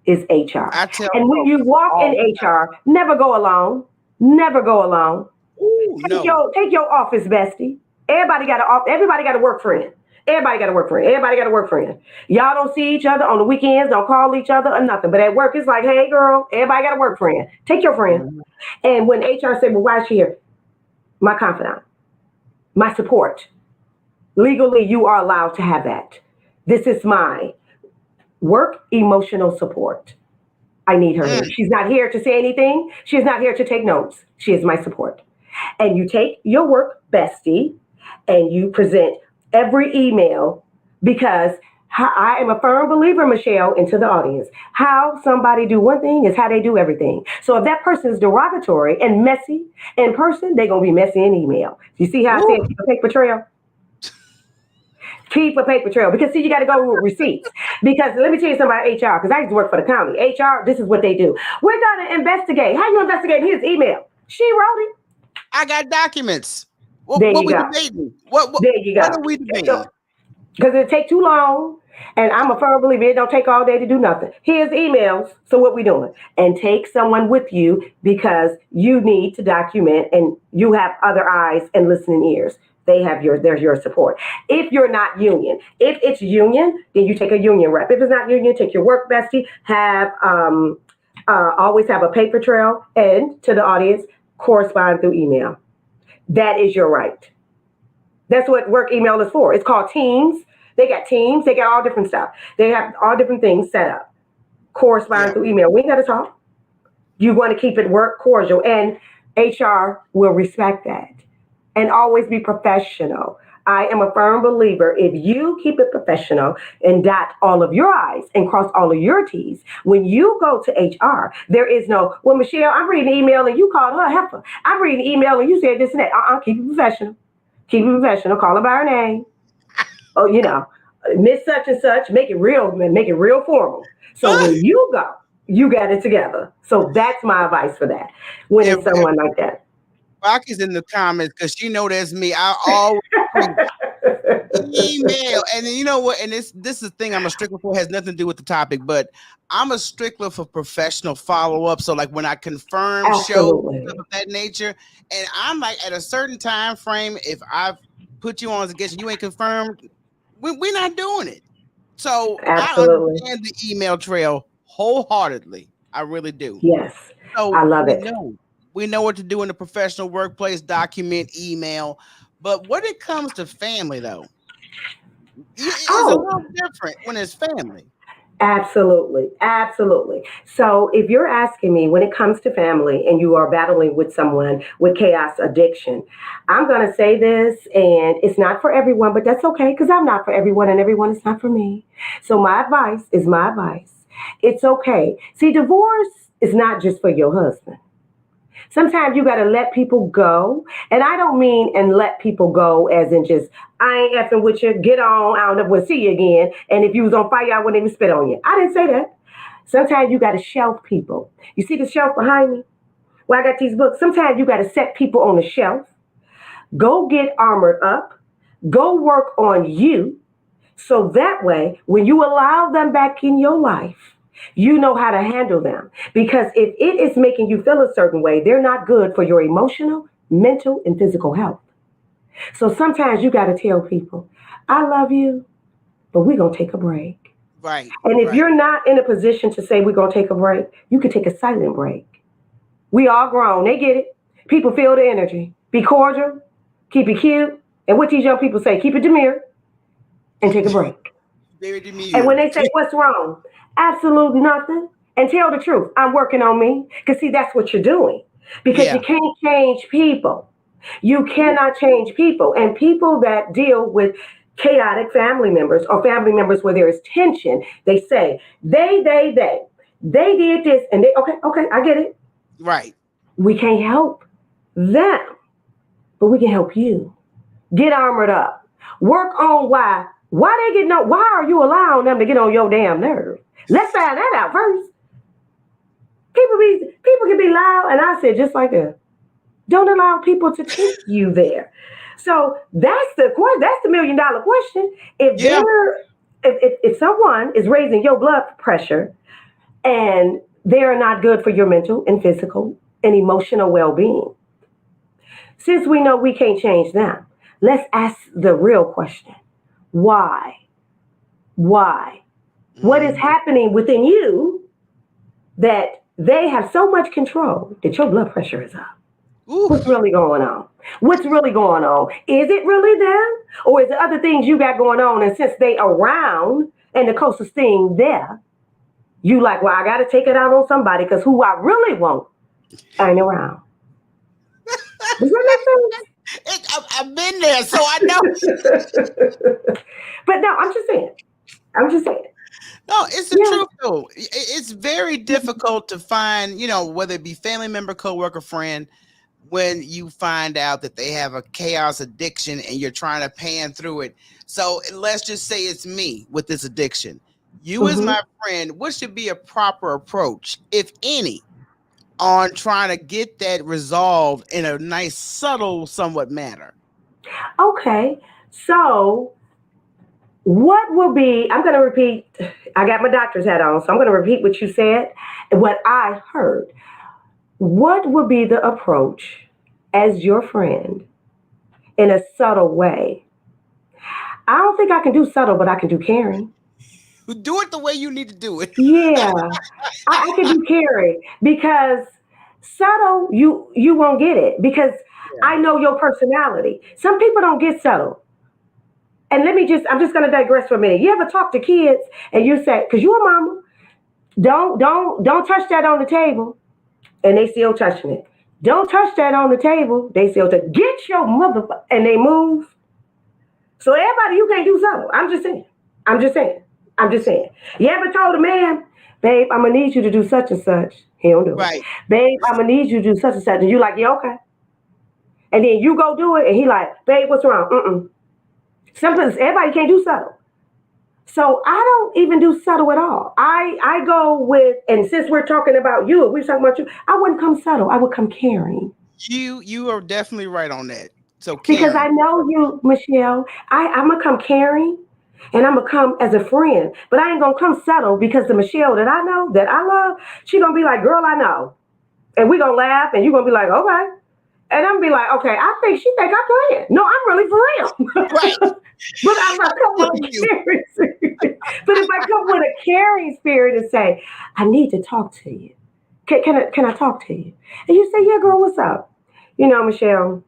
Is HR. I tell And when folks you walk in all the time. HR, never go alone. Never go alone. Ooh, no. Take your office bestie. Everybody got a work friend. Everybody got a work friend. Everybody got a work friend. Y'all don't see each other on the weekends, don't call each other or nothing. But at work, it's like, hey girl, everybody got a work friend. Take your friend. Mhm. And when HR said, well, why is she here? My confidant, my support. Legally, you are allowed to have that. This is my work emotional support. I need her here. Mm. She's not here to say anything. She's not here to take notes. She is my support. And you take your work bestie and you present every email because I am a firm believer, Michele, into the audience. How somebody do one thing is how they do everything. So if that person is derogatory and messy in person, they're going to be messy in email. You see how I Ooh. said keep a paper trail? Keep a paper trail because see, you got to go with receipts. Because let me tell you something about HR. Because I used to work for the county. HR, this is what they do. We're gonna investigate. How you investigate his email? She wrote it. I got documents. There What you we go. debating? What There you what go. are we debating? Because it take too long. And I'm a firm believer it don't take all day to do nothing. Here's emails. So what we doing? And take someone with you because you need to document and you have other eyes and listening ears. There's your support. If you're not union, if it's union, then you take a union rep. If it's not union, take your work bestie. Always have a paper trail and to the audience correspond through email. That is your right. That's what work email is for. It's called Teams. They got Teams. They got all different stuff. They have all different things set up. Correspond Yeah. through email. We ain't got to talk. You want to keep it work cordial, and HR will respect that. And always be professional. I am a firm believer if you keep it professional and dot all of your I's and cross all of your T's, when you go to HR, there is no, well, Michelle, I'm reading the email and you called her a heifer. I'm reading the email and you said this and that. Keep it professional. Keep it professional. Call her by her name. Oh, Miss such and such. Make it real formal. So when you go, you got it together. So that's my advice for that. When it's If someone like that. Rocky's in the comments because she know that's me. I always email, and then you know what? And this is the thing I'm a stickler for. Has nothing to do with the topic, but I'm a stickler for professional follow up. So like when I confirm shows stuff Absolutely. of that nature, and I'm like at a certain time frame, if I've put you on as a guest and you ain't confirmed, we're not doing it. So I Absolutely. understand the email trail wholeheartedly. I really do. Yes. So I love we it. know what to do in the professional workplace, document, email. But when it comes to family, though, it's a Oh, little different when it's family. absolutely. Absolutely. So if you're asking me when it comes to family and you are battling with someone with chaos addiction, I'm going to say this, and it's not for everyone, but that's okay because I'm not for everyone and everyone is not for me. So my advice is my advice. It's okay. See, divorce is not just for your husband. Sometimes you got to let people go. And I don't mean and let people go as in just, I ain't effing with you, get on, I don't never will see you again. And if you was on fire, I wouldn't even spit on you. I didn't say that. Sometimes you got to shelf people. You see the shelf behind me? Where I got these books. Sometimes you got to set people on the shelf. Go get armored up. Go work on you. So that way, when you allow them back in your life, you know how to handle them. Because if it is making you feel a certain way, they're not good for your emotional, mental, and physical health. So sometimes you got to tell people, I love you, but we're going to take a break. Right, And if right. you're not in a position to say we're going to take a break, you can take a silent break. We all grown. They get it. People feel the energy. Be cordial, keep it cute. And what these young people say, keep it demure and take a break. Very And when demure. they say, what's wrong? Absolute nothing. And tell the truth. I'm working on me. Because, see, that's what you're doing. Because Yeah. you can't change people. You cannot change people. And people that deal with chaotic family members or family members where there is tension, they say, they did this. And okay, I get it. Right. We can't help them, but we can help you. Get armored up. Work on why they get no. Why are you allowing them to get on your damn nerve? Let's find that out first. People can be loud, and I said just like that. Don't allow people to take you there. So that's the question. That's the $1 million question. If Yeah. they're if someone is raising your blood pressure and they're not good for your mental and physical and emotional well-being, since we know we can't change them, let's ask the real question. Why? Why? What is Mhm. happening within you that they have so much control that your blood pressure is up? What's Oof. really going on? What's really going on? Is it really them? Or is it other things you got going on? And since they around and the closest thing there, you like, well, I got to take it out on somebody because who I really want ain't around. Does that I've been there, so I know. make sense? But no, I'm just saying. I'm just saying. No, it's the Yeah. truth though. It's very difficult to find, whether it be family member, coworker, friend, when you find out that they have a chaos addiction and you're trying to pan through it. So let's just say it's me with this addiction. You as Hmm. my friend, what should be a proper approach, if any, on trying to get that resolved in a nice, subtle, somewhat manner? Okay. So, what will be, I'm going to repeat, I got my doctor's hat on, so I'm going to repeat what you said and what I heard. What would be the approach as your friend in a subtle way? I don't think I can do subtle, but I can do caring. Do it the way you need to do it. Yeah, I can do caring because subtle, you won't get it because Yeah. I know your personality. Some people don't get subtle. And I'm just gonna digress for a minute. You ever talk to kids and you say, cause you a mama, don't touch that on the table, and they still touching it. Don't touch that on the table, they still touch. Get your mother, and they move. So everybody, you can't do subtle. I'm just saying. I'm just saying. I'm just saying. You ever told a man, babe, I'm gonna need you to do such and such. He don't do it. Right. Babe, I'm gonna need you to do such and such. And you like, yeah, okay. And then you go do it, and he like, babe, what's wrong? Sometimes everybody can't do subtle. So I don't even do subtle at all. I go with, and since we're talking about you, we're talking about you, I wouldn't come subtle. I would come caring. You are definitely right on that. So Because I caring. know you, Michelle. I'm gonna come caring and I'm gonna come as a friend. But I ain't gonna come subtle because the Michelle that I know, that I love, she gonna be like, girl, I know. And we gonna laugh and you gonna be like, okay. And I'm gonna be like, okay, I think she think I'm playing. No, I'm really for Right. real. But if I come with a You. caring spirit, but if I come with a caring spirit and say, I need to talk to you. Can I talk to you? And you say, yeah, girl, what's up? Michelle,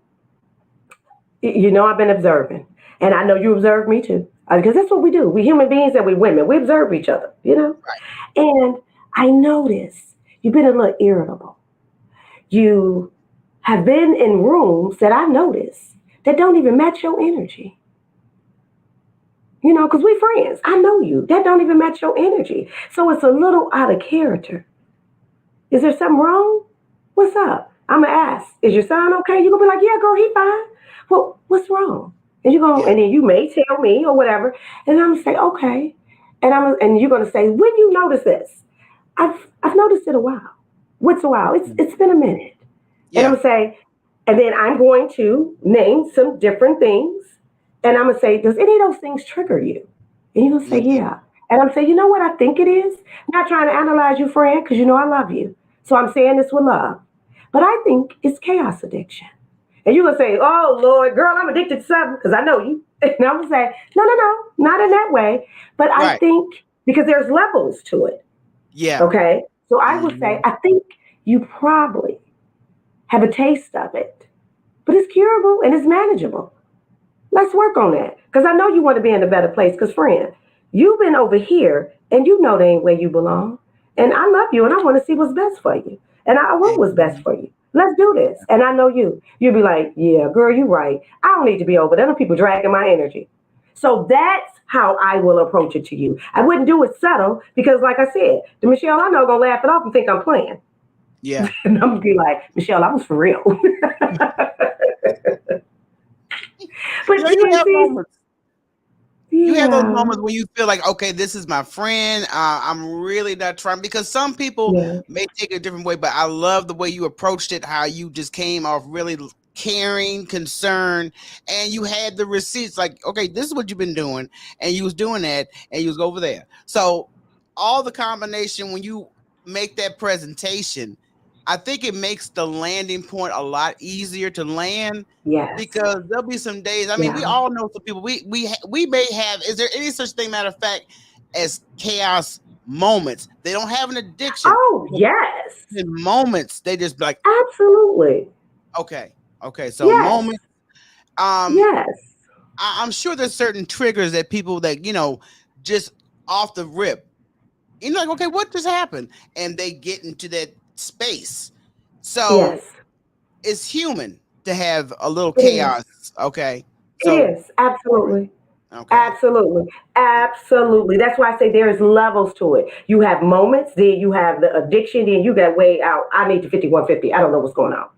I've been observing. And I know you observe me too. Because that's what we do. We human beings and we women. We observe each other. Right. And I notice you've been a little irritable. You have been in rooms that I notice that don't even match your energy. Because we friends. I know you. That don't even match your energy. So it's a little out of character. Is there something wrong? What's up? I'm gonna ask, is your son okay? You're gonna be like, yeah, girl, he fine. Well, what's wrong? Yeah. And then you may tell me or whatever, and I'm gonna say, okay. And you're gonna say, when you notice this? I've noticed it a while. What's a while? It's been a minute. And I'm Yeah. gonna say, and then I'm going to name some different things. And I'm gonna say, does any of those things trigger you? And you're gonna say, Mhm. yeah. And I'm saying, you know what I think it is? Not trying to analyze you, friend, because I love you. So I'm saying this with love. But I think it's chaos addiction. And you're gonna say, oh Lord, girl, I'm addicted to something, because I know you. And I'm gonna say, no, no, no, not in that way. But I Right. think because there's levels to it. Yeah. Okay. So I would say, Mhm. I think you probably have a taste of it, but it's curable and it's manageable. Let's work on that. Because I know you want to be in a better place. Because, friend, you've been over here and you know they ain't where you belong. And I love you and I want to see what's best for you. And I want what's best Mhm. for you. Let's do this. And I know you. You'll be like, yeah, girl, you're right. I don't need to be over there. Them people dragging my energy. So that's how I will approach it to you. I wouldn't do it subtle because, like I said, the Michelle I know gonna laugh it off and think I'm playing. Yeah. And I'm gonna be like, Michelle, I was for real. But You you have see, moments. You have those yeah, moments when you feel like, okay, this is my friend. I'm really not trying, because some people yeah. may take it a different way, but I love the way you approached it, how you just came off really caring, concerned, and you had the receipts like, okay, this is what you've been doing, and you was doing that, and you was over there. So all the combination, when you make that presentation, I think it makes the landing point a lot easier to land, Yes. because there'll be some days. I mean, we Yeah. all know some people. We may have. Is there any such thing, matter of fact, as chaos moments? They don't have an addiction. Oh, yes. In moments, they just be like, Absolutely. okay, okay. So Yes. moments. Um, Yes. I'm sure there's certain triggers that people that just off the rip, like, okay, what just happened, and they get into that space. So Yes. it's human to have a little It is. chaos. Okay, It so is. Absolutely. okay. Absolutely. Absolutely. That's why I say there's levels to it. You have moments, then you have the addiction, then you got way out. I need the 5150. I don't know what's going on.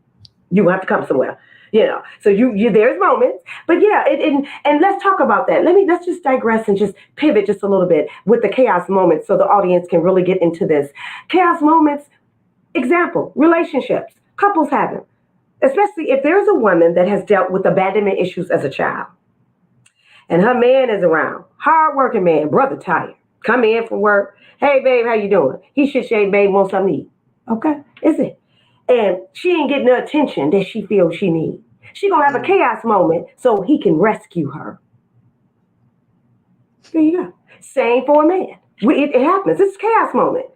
You have to come somewhere. So you there's moments, but yeah, and let's talk about that. Let's just digress and just pivot just a little bit with the chaos moments so the audience can really get into this. Chaos moments, example, relationships, couples have them, especially if there's a woman that has dealt with abandonment issues as a child and her man is around, hardworking man, brother tired, come in from work, hey babe, how you doing? He should say, babe, want something to eat. Okay, is it? And she ain't getting the attention that she feels she needs. She gonna have a Mm. chaos moment so he can rescue her. There you go. Same for a man. It happens. It's a chaos moment.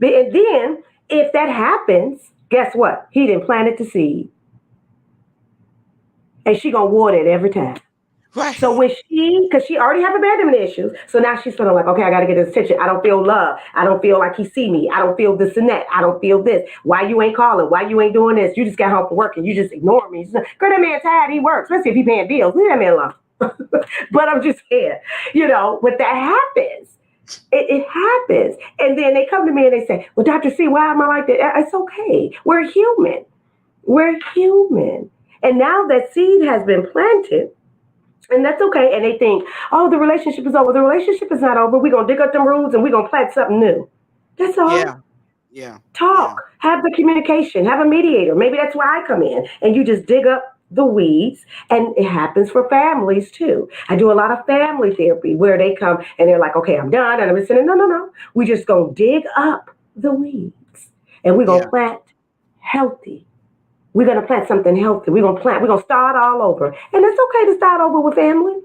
And then if that happens, guess what? He didn't plant the seed, and she gonna water it every time. Right. So because she already have abandonment issues, so now she's feeling like, okay, I got to get his attention. I don't feel love. I don't feel like he see me. I don't feel this and that. I don't feel this. Why you ain't calling? Why you ain't doing this? You just got home from work and you just ignore me. Girl, that man tired. He works, especially if he paying bills. Leave that man alone. But I'm just saying, but that happens. It happens. And then they come to me and they say, well, Dr. C, why am I like that? It's okay. We're human. We're human. And now that seed has been planted, and that's okay. And they think, oh, the relationship is over. The relationship is not over. We're going to dig up them roots and we're going to plant something new. That's all. Yeah. Yeah. Talk. Have the communication. Have a mediator. Maybe that's where I come in. And you just dig up the weeds. And it happens for families too. I do a lot of family therapy where they come and they're like, okay, I'm done. And I'm listening. No, no, no. We just going to dig up the weeds. And we're going to plant healthy. We're going to plant something healthy. We're going to start all over. And it's okay to start over with family.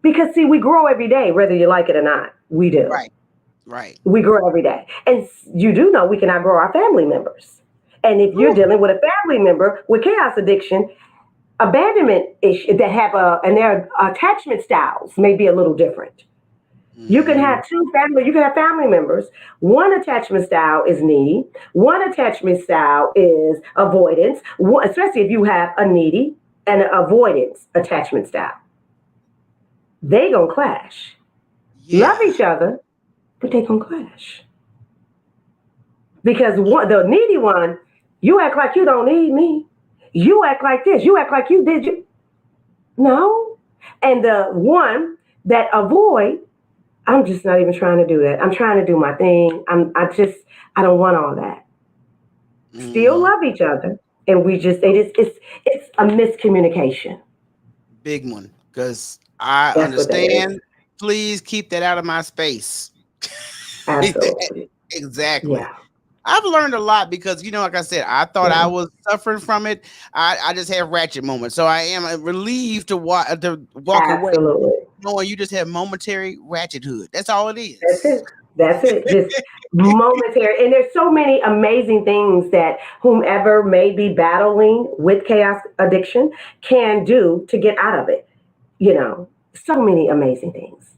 Because, see, we grow every day, whether you like it or not. We do. Right. We grow every day. And you do know we can outgrow our family members. And if you're dealing with a family member with chaos addiction, abandonment issue that have and their attachment styles may be a little different. You can have you can have family members. One attachment style is needy. One attachment style is avoidance, especially if you have a needy and an avoidance attachment style. They gonna clash. Yeah. Love each other, but they gonna clash. Because the needy one, you act like you don't need me. You act like this. You act like you did you. No. And the one that avoid, I'm just not even trying to do that. I'm trying to do my thing. I don't want all that. Still love each other. And it's a miscommunication. Big one. Because I understand. Please keep that out of my space. Absolutely. Exactly. Yeah. I've learned a lot because, like I said, I thought I was suffering from it. I just have ratchet moments. So I am relieved to walk away knowing you just have momentary ratchethood. That's all it is. That's it. Just momentary. And there's so many amazing things that whomever may be battling with chaos addiction can do to get out of it. So many amazing things.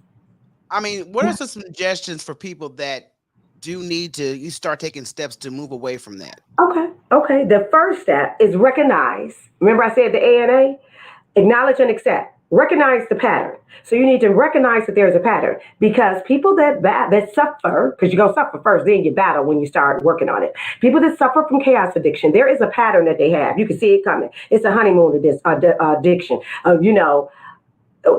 I mean, what are some suggestions for people that do need to you start taking steps to move away from that? Okay. The first step is recognize. Remember I said the ANA? Acknowledge and accept. Recognize the pattern. So you need to recognize that there's a pattern because people that suffer, because you're going to suffer first, then you battle when you start working on it. People that suffer from chaos addiction, there is a pattern that they have. You can see it coming. It's a honeymoon addiction.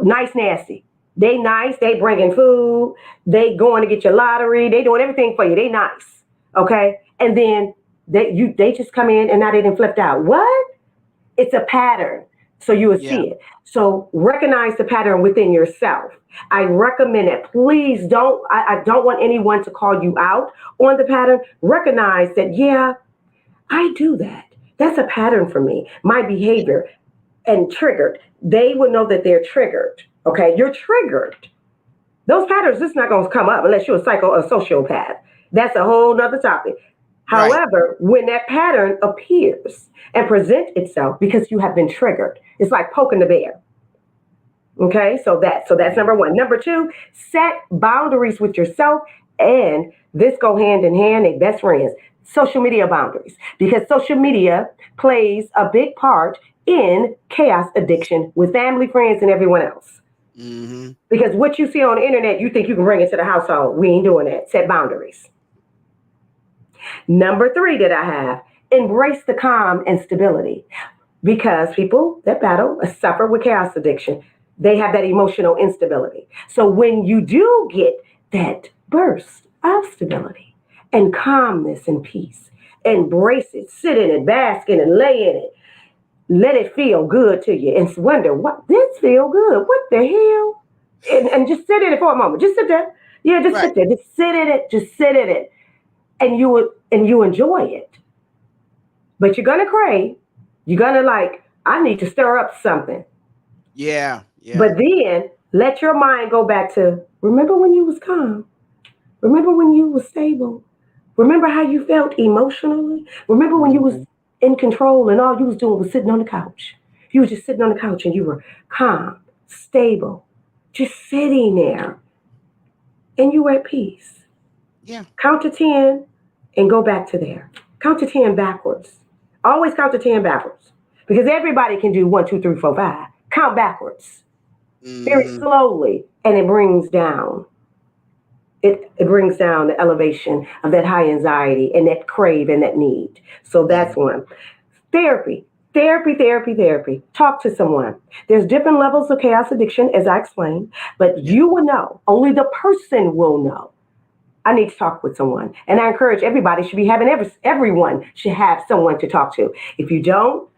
Nice, nasty. They nice. They bringing food. They going to get your lottery. They doing everything for you. They nice. Okay. And then they just come in and now they done flipped out. What? It's a pattern. So you will see it. So recognize the pattern within yourself. I recommend it. Please don't. I don't want anyone to call you out on the pattern. Recognize that, I do that. That's a pattern for me. My behavior and triggered. They will know that they're triggered. Okay, you're triggered. Those patterns, it's not going to come up unless you're a sociopath. That's a whole nother topic. However, when that pattern appears and presents itself because you have been triggered, it's like poking the bear. Okay, so that's number one. Number two, set boundaries with yourself, and this go hand in hand, they best friends. Social media boundaries, because social media plays a big part in chaos addiction with family, friends, and everyone else. Mm-hmm. Because what you see on the internet, you think you can bring it to the household. We ain't doing that. Set boundaries. Number three that I have, embrace the calm and stability. Because people that battle suffer with chaos addiction, they have that emotional instability. So when you do get that burst of stability and calmness and peace, embrace it, sit in it, bask in it, lay in it. Let it feel good to you and wonder, what this feel good? What the hell? And just sit in it for a moment. Just sit there. Yeah, just sit there. Just sit in it. Just sit in it. And you enjoy it. But you're gonna crave. You're gonna I need to stir up something. Yeah. But then let your mind go back to, remember when you was calm? Remember when you was stable? Remember how you felt emotionally? Remember when you was in control and all you was doing was sitting on the couch? You were just sitting on the couch and you were calm, stable, just sitting there. And you were at peace. Yeah. Count to 10 and go back to there. Count to 10 backwards. Always count to 10 backwards. Because everybody can do 1, 2, 3, 4, 5. Count backwards. very Mm-hmm. slowly, and it brings down the elevation of that high anxiety and that crave and that need. So Mm-hmm. that's one. Therapy. Therapy. Talk to someone. There's different levels of chaos addiction, as I explained, but Yeah. you will know. Only the person will know. I need to talk with someone. And I encourage everybody should be having everyone should have someone to talk to. If you don't,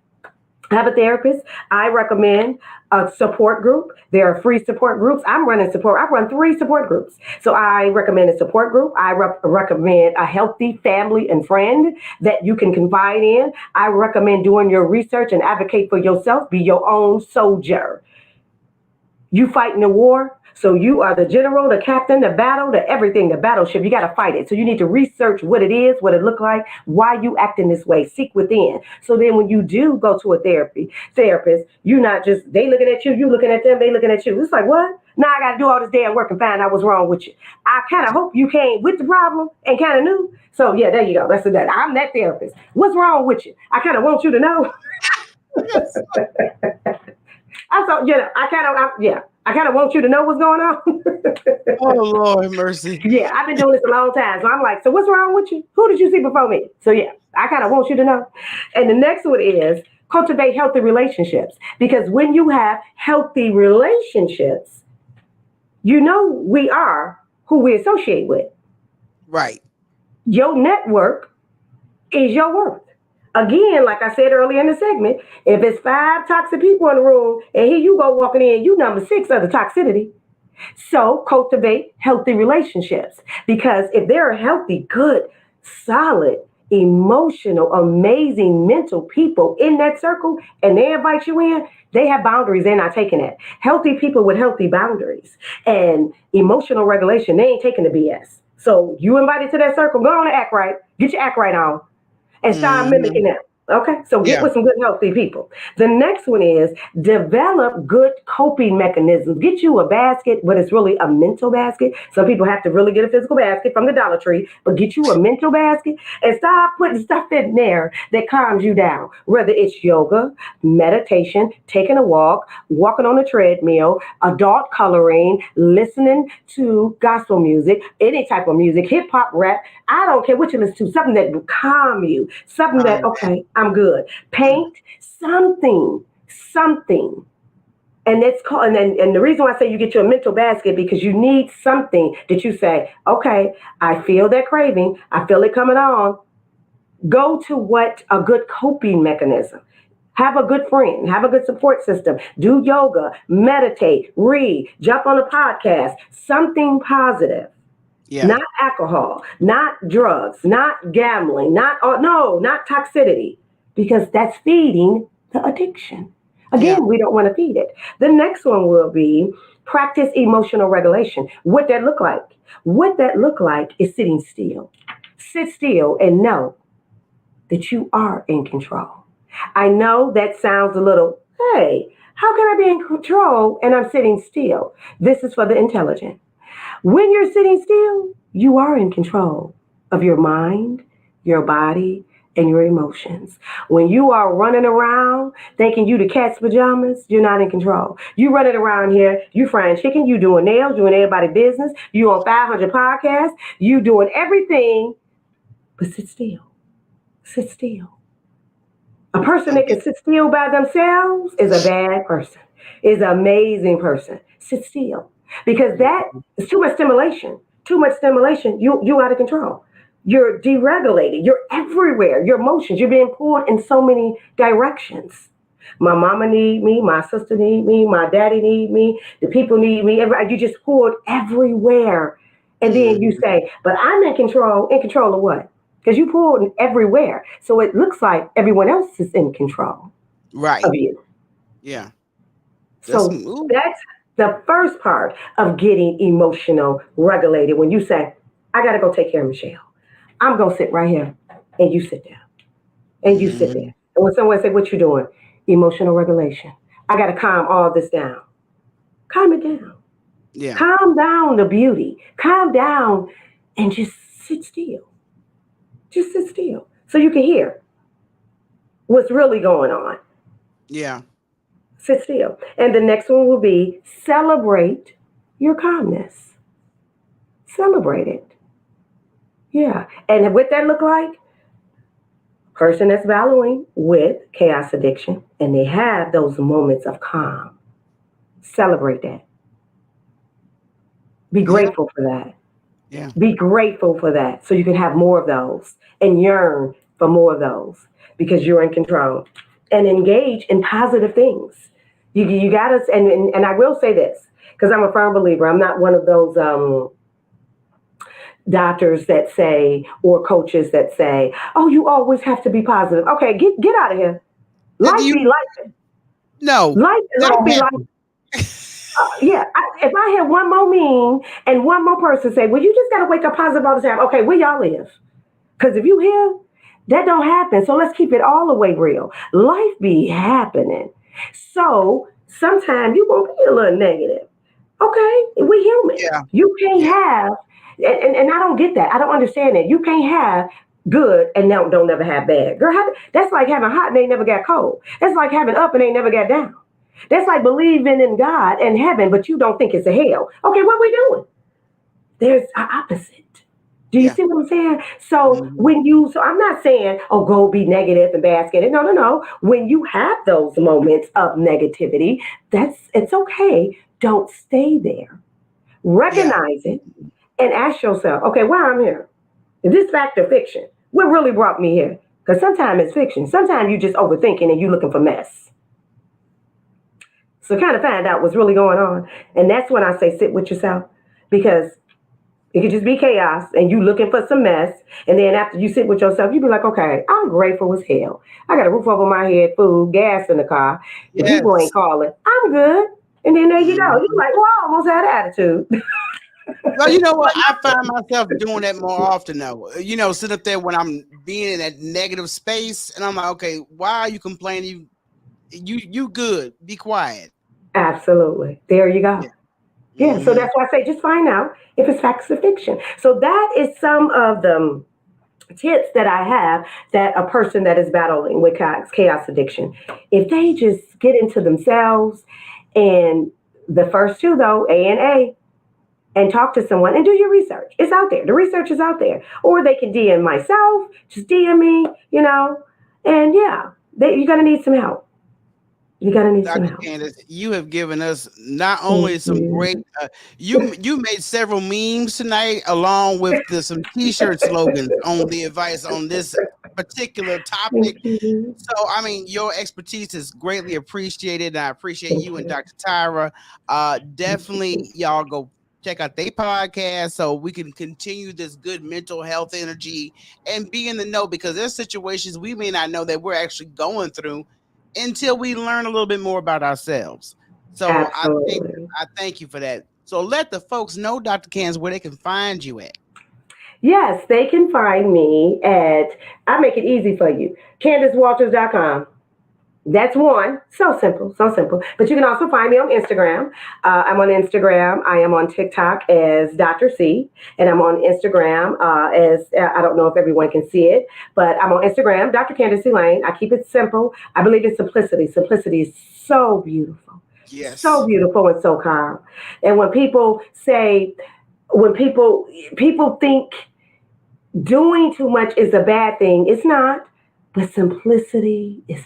have a therapist. I recommend a support group. There are free support groups. I'm running support. I run 3 support groups. So I recommend a support group. I recommend a healthy family and friend that you can confide in. I recommend doing your research and advocate for yourself. Be your own soldier. You fighting a war, so you are the general, the captain, the battle, the everything, the battleship. You got to fight it. So you need to research what it is, what it look like, why you acting this way. Seek within. So then when you do go to a therapist, you not just they looking at you, you looking at them, they looking at you. It's like what? Now I got to do all this damn work and find out what's wrong with you. I kind of hope you came with the problem and kind of knew. So yeah, there you go. That's that. I'm that therapist. What's wrong with you? I kind of want you to know. Yes. I thought, I kind of want you to know what's going on. Oh Lord, have mercy. Yeah, I've been doing this a long time. So I'm like, so what's wrong with you? Who did you see before me? So yeah, I kind of want you to know. And the next one is cultivate healthy relationships. Because when you have healthy relationships, you know we are who we associate with. Right. Your network is your worth. Again, like I said earlier in the segment, if it's 5 toxic people in the room and here you go walking in, you number 6 of the toxicity. So cultivate healthy relationships because if they're healthy, good, solid, emotional, amazing mental people in that circle and they invite you in, they have boundaries. They're not taking it. Healthy people with healthy boundaries and emotional regulation, they ain't taking the BS. So you invited to that circle, go on and act right. Get your act right on and start Mm-hmm. mimicking them. Okay, so get Yeah. with some good, healthy people. The next one is develop good coping mechanisms. Get you a basket, but it's really a mental basket. Some people have to really get a physical basket from the Dollar Tree, but get you a mental basket and start putting stuff in there that calms you down. Whether it's yoga, meditation, taking a walk, walking on a treadmill, adult coloring, listening to gospel music, any type of music, hip hop, rap. I don't care what you listen to, something that will calm you, something that, okay, I'm good. Paint something. And that's called, and the reason why I say you get you a mental basket because you need something that you say, okay, I feel that craving, I feel it coming on. Go to what a good coping mechanism. Have a good friend, have a good support system, do yoga, meditate, read, jump on a podcast, something positive. Yeah. Not alcohol, not drugs, not gambling, not no, not toxicity, because that's feeding the addiction. Yeah. Again, we don't want to feed it. The next one will be practice emotional regulation. What that look like? What that look like is sitting still. Sit still and know that you are in control. I know that sounds a little, hey, how can I be in control and I'm sitting still? This is for the intelligent. When you're sitting still, you are in control of your mind, your body, and your emotions. When you are running around thinking you the cat's pajamas, you're not in control. You running around here, you frying chicken, you doing nails, doing everybody business, you on 500 podcasts, you doing everything, but sit still. Sit still. A person I'm that can getting. sit still by themselves is a bad person, is an amazing person. Sit still. Because that is too much stimulation. Too much stimulation, you out of control. You're deregulated. You're everywhere. Your emotions, you're being pulled in so many directions. My mama need me, my sister need me, my daddy need me, the people need me. You just pulled everywhere. And then you Mm-hmm. say, but I'm in control of what? Because you pulled everywhere. So it looks like everyone else is in control of Right. you. Yeah. That's So ooh. that's the first part of getting emotional regulated. When you say, I got to go take care of Michelle, I'm going to sit right here and you sit there and you sit Mm-hmm. there. And when someone say, what you doing? Emotional regulation. I got to calm all this down. Calm it down. Yeah. Calm down the beauty. Calm down and just sit still. Just sit still so you can hear what's really going on. Yeah. Sit still. And the next one will be celebrate your calmness. Celebrate it. Yeah. And what that look like? Person that's battling with chaos addiction and they have those moments of calm. Celebrate that. Be Yeah. grateful for that. Yeah. Be grateful for that so you can have more of those and yearn for more of those because you're in control. And engage in positive things. You got to, and I will say this because I'm a firm believer. I'm not one of those doctors that say or coaches that say, "Oh, you always have to be positive." Okay, get out of here. That Life be you life. no, that Life don't be life. happen. Yeah. If I hear one more meme and one more person say, "Well, you just got to wake up positive all the time." Okay, where y'all live? Because if you hear that don't happen, so let's keep it all the way real. Life be happening. So sometimes you gonna be a little negative. Okay, we human. Yeah. You can't Yeah. have, and I don't get that. I don't understand that. You can't have good and don't never have bad. Girl, that's like having hot and ain't never got cold. That's like having up and ain't never got down. That's like believing in God and heaven, but you don't think it's a hell. Okay, what we doing? There's an opposite. Do you Yeah. see what I'm saying? So Mhm. so I'm not saying, oh, go be negative and bask in it. No, no, no. When you have those moments of negativity, it's okay. Don't stay there. Yeah. Recognize it and ask yourself, okay, why I'm here? Is this fact or fiction? What really brought me here? Because sometimes it's fiction. Sometimes you just overthinking and you looking for mess. So kind of find out what's really going on. And that's when I say sit with yourself because it could just be chaos and you looking for some mess. And then after you sit with yourself, you be like, okay, I'm grateful as hell. I got a roof over my head, food, gas in the car. The people Yes. ain't calling. I'm good. And then there you go. You're Mhm. like, well, I almost had attitude. Well, you know what? I find myself doing that more often though. Sit up there when I'm being in that negative space, and I'm like, okay, why are you complaining? You good? Be quiet. Absolutely. There you Yeah. go. Yeah. So Hmm. that's why I say just find out if it's facts or fiction. So that is some of the tips that I have that a person that is battling with chaos addiction, if they just get into themselves and the first two though, A and A, and talk to someone and do your research. It's out there. The research is out there. Or they can DM myself, just DM me. And yeah, you're gonna need some help. You're gonna need some Dr. help. Candace, you have given us not Thank only some great, you. you made several memes tonight, along with some T-shirt slogans on the advice on this particular topic. Thank you. So, I mean, your expertise is greatly appreciated, and I appreciate Thank you and you. Dr. Tyra. Thank Definitely, you. y'all go check out their podcast so we can continue this good mental health energy and be in the know because there's situations we may not know that we're actually going through until we learn a little bit more about ourselves. So, Absolutely. I thank you for that. So, let the folks know, Dr. Candace, where they can find you at. Yes, they can find me I make it easy for you, CandaceWalters.com. That's one. So simple, so simple. But you can also find me on Instagram. I'm on Instagram. I am on TikTok as Dr. C, and I'm on Instagram as I don't know if everyone can see it, but I'm on Instagram, Dr. Candace Elaine. I keep it simple. I believe in simplicity. Simplicity is so beautiful, so Yes. beautiful and so calm. And when people say, when people think doing too much is a bad thing, it's not. But simplicity is.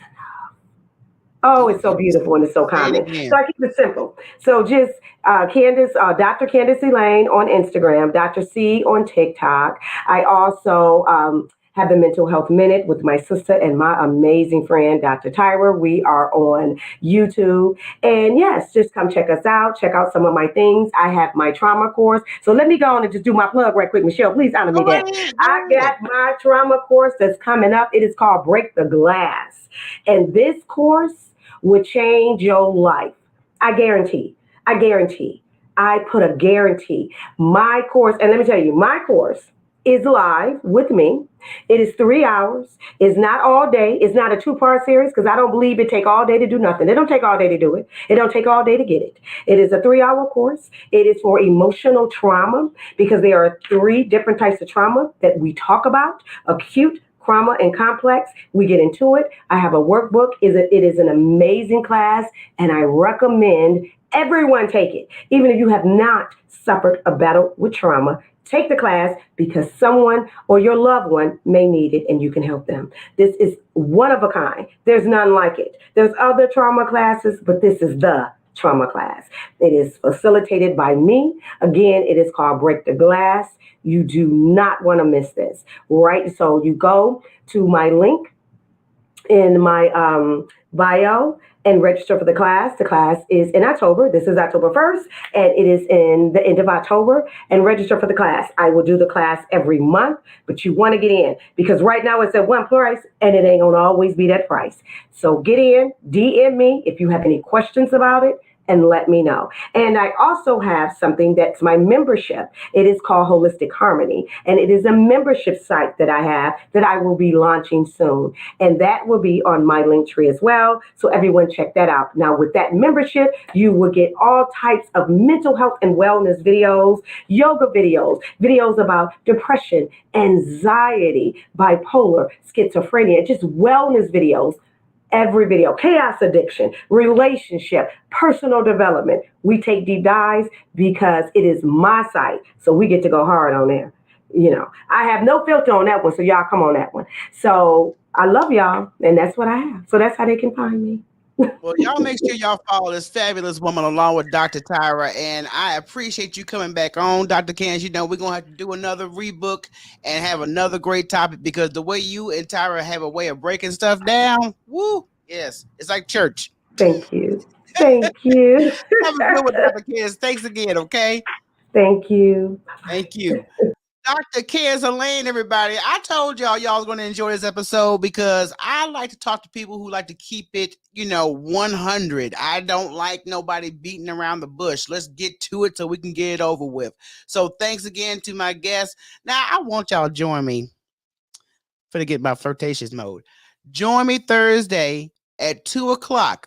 Oh, Oh, it's so yes. beautiful and it's so Say it calming. So again. I keep it simple. So just Dr. Candace Elaine on Instagram, Dr. C on TikTok. I also have the Mental Health Minute with my sister and my amazing friend, Dr. Tyra. We are on YouTube. And yes, just come check us out. Check out some of my things. I have my trauma course. So let me go on and just do my plug right quick. Michelle, please honor me Go that. ahead. I Go ahead. got my trauma course that's coming up. It is called Break the Glass. And this course would change your life. I guarantee. I guarantee. I put a guarantee. My course, and let me tell you, my course is live with me. It is 3 hours. It's not all day. It's not a two-part series because I don't believe it take all day to do nothing. It don't take all day to do it. It don't take all day to get it. It is a 3 hour course. It is for emotional trauma because there are three different types of trauma that we talk about: acute, trauma and complex. We get into it. I have a workbook. It is an amazing class, and I recommend everyone take it. Even if you have not suffered a battle with trauma, take the class because someone or your loved one may need it and you can help them. This is one of a kind. There's none like it. There's other trauma classes, but this is the trauma class. It is facilitated by me. Again, it is called Break the Glass. You do not want to miss this, right? So you go to my link in my bio and register for the class. The class is in October. This is October 1st, and it is in the end of October. And register for the class. I will do the class every month, but you want to get in because right now it's at one price, and it ain't gonna always be that price. So get in, DM me if you have any questions about it, and let me know. And I also have something that's my membership. It is called Holistic Harmony, and it is a membership site that I have that I will be launching soon. And that will be on my link tree as well. So everyone check that out. Now with that membership, you will get all types of mental health and wellness videos, yoga videos, videos about depression, anxiety, bipolar, schizophrenia, just wellness videos. Every video, chaos addiction, relationship, personal development. We take deep dives because it is my site. So we get to go hard on there. You know, I have no filter on that one. So y'all come on that one. So I love y'all. And that's what I have. So that's how they can find me. Well, y'all make sure y'all follow this fabulous woman along with Dr. Tyra, and I appreciate you coming back on, Dr. Candace. You know, we're going to have to do another rebook and have another great topic because the way you and Tyra have a way of breaking stuff down, woo, yes, it's like church. Thank you. Thank you. Have a good one, Dr. Candace. Thanks again, okay? Thank you. Thank you. Dr. Candace Elaine, everybody. I told y'all was going to enjoy this episode because I like to talk to people who like to keep it, 100. I don't like nobody beating around the bush. Let's get to it so we can get it over with. So thanks again to my guests. Now, I want y'all to join me for to get my flirtatious mode. Join me Thursday at 2:00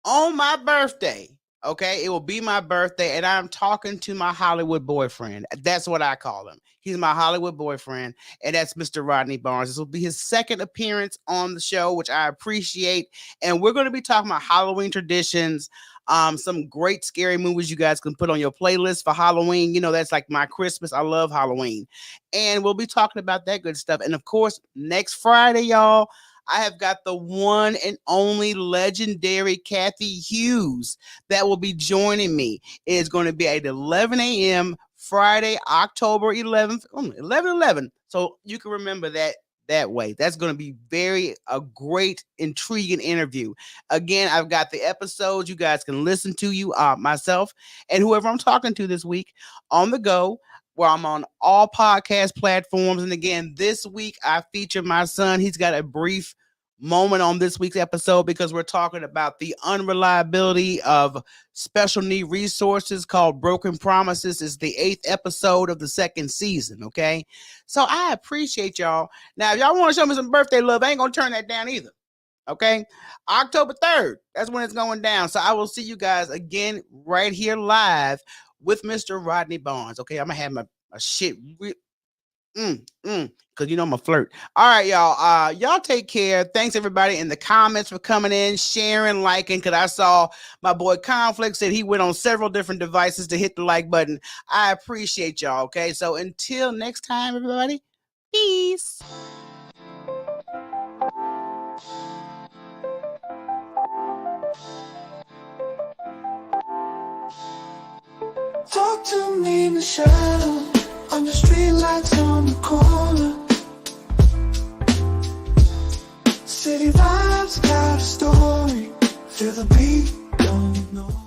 on my birthday. Okay, it will be my birthday, and I'm talking to my Hollywood boyfriend. That's what I call him. He's my Hollywood boyfriend, and that's Mr. Rodney Barnes. This will be his second appearance on the show, which I appreciate. And we're going to be talking about Halloween traditions, some great scary movies you guys can put on your playlist for Halloween. That's like my Christmas. I love Halloween. And we'll be talking about that good stuff. And, of course, next Friday, y'all, I have got the one and only legendary Kathy Hughes that will be joining me. It is going to be at 11 a.m. Friday, October 11th, 11/11. So you can remember that way. That's going to be a great, intriguing interview. Again, I've got the episodes you guys can listen to, myself and whoever I'm talking to this week on the go, where I'm on all podcast platforms. And again, this week I feature my son. He's got a brief moment on this week's episode because we're talking about the unreliability of special need resources called Broken Promises. It's the 8th episode of the 2nd season. Okay. So I appreciate y'all. Now, if y'all want to show me some birthday love, I ain't going to turn that down either. Okay. October 3rd. That's when it's going down. So I will see you guys again right here live with Mr. Rodney Barnes. Okay. I'm going to have my shit. Because I'm a flirt. All right, y'all. Y'all take care. Thanks, everybody, in the comments for coming in, sharing, liking, because I saw my boy Conflict said he went on several different devices to hit the like button. I appreciate y'all, okay? So until next time, everybody, peace. Talk to me, Michele. On the street lights on the corner. City vibes got a story. Feel the beat, don't know.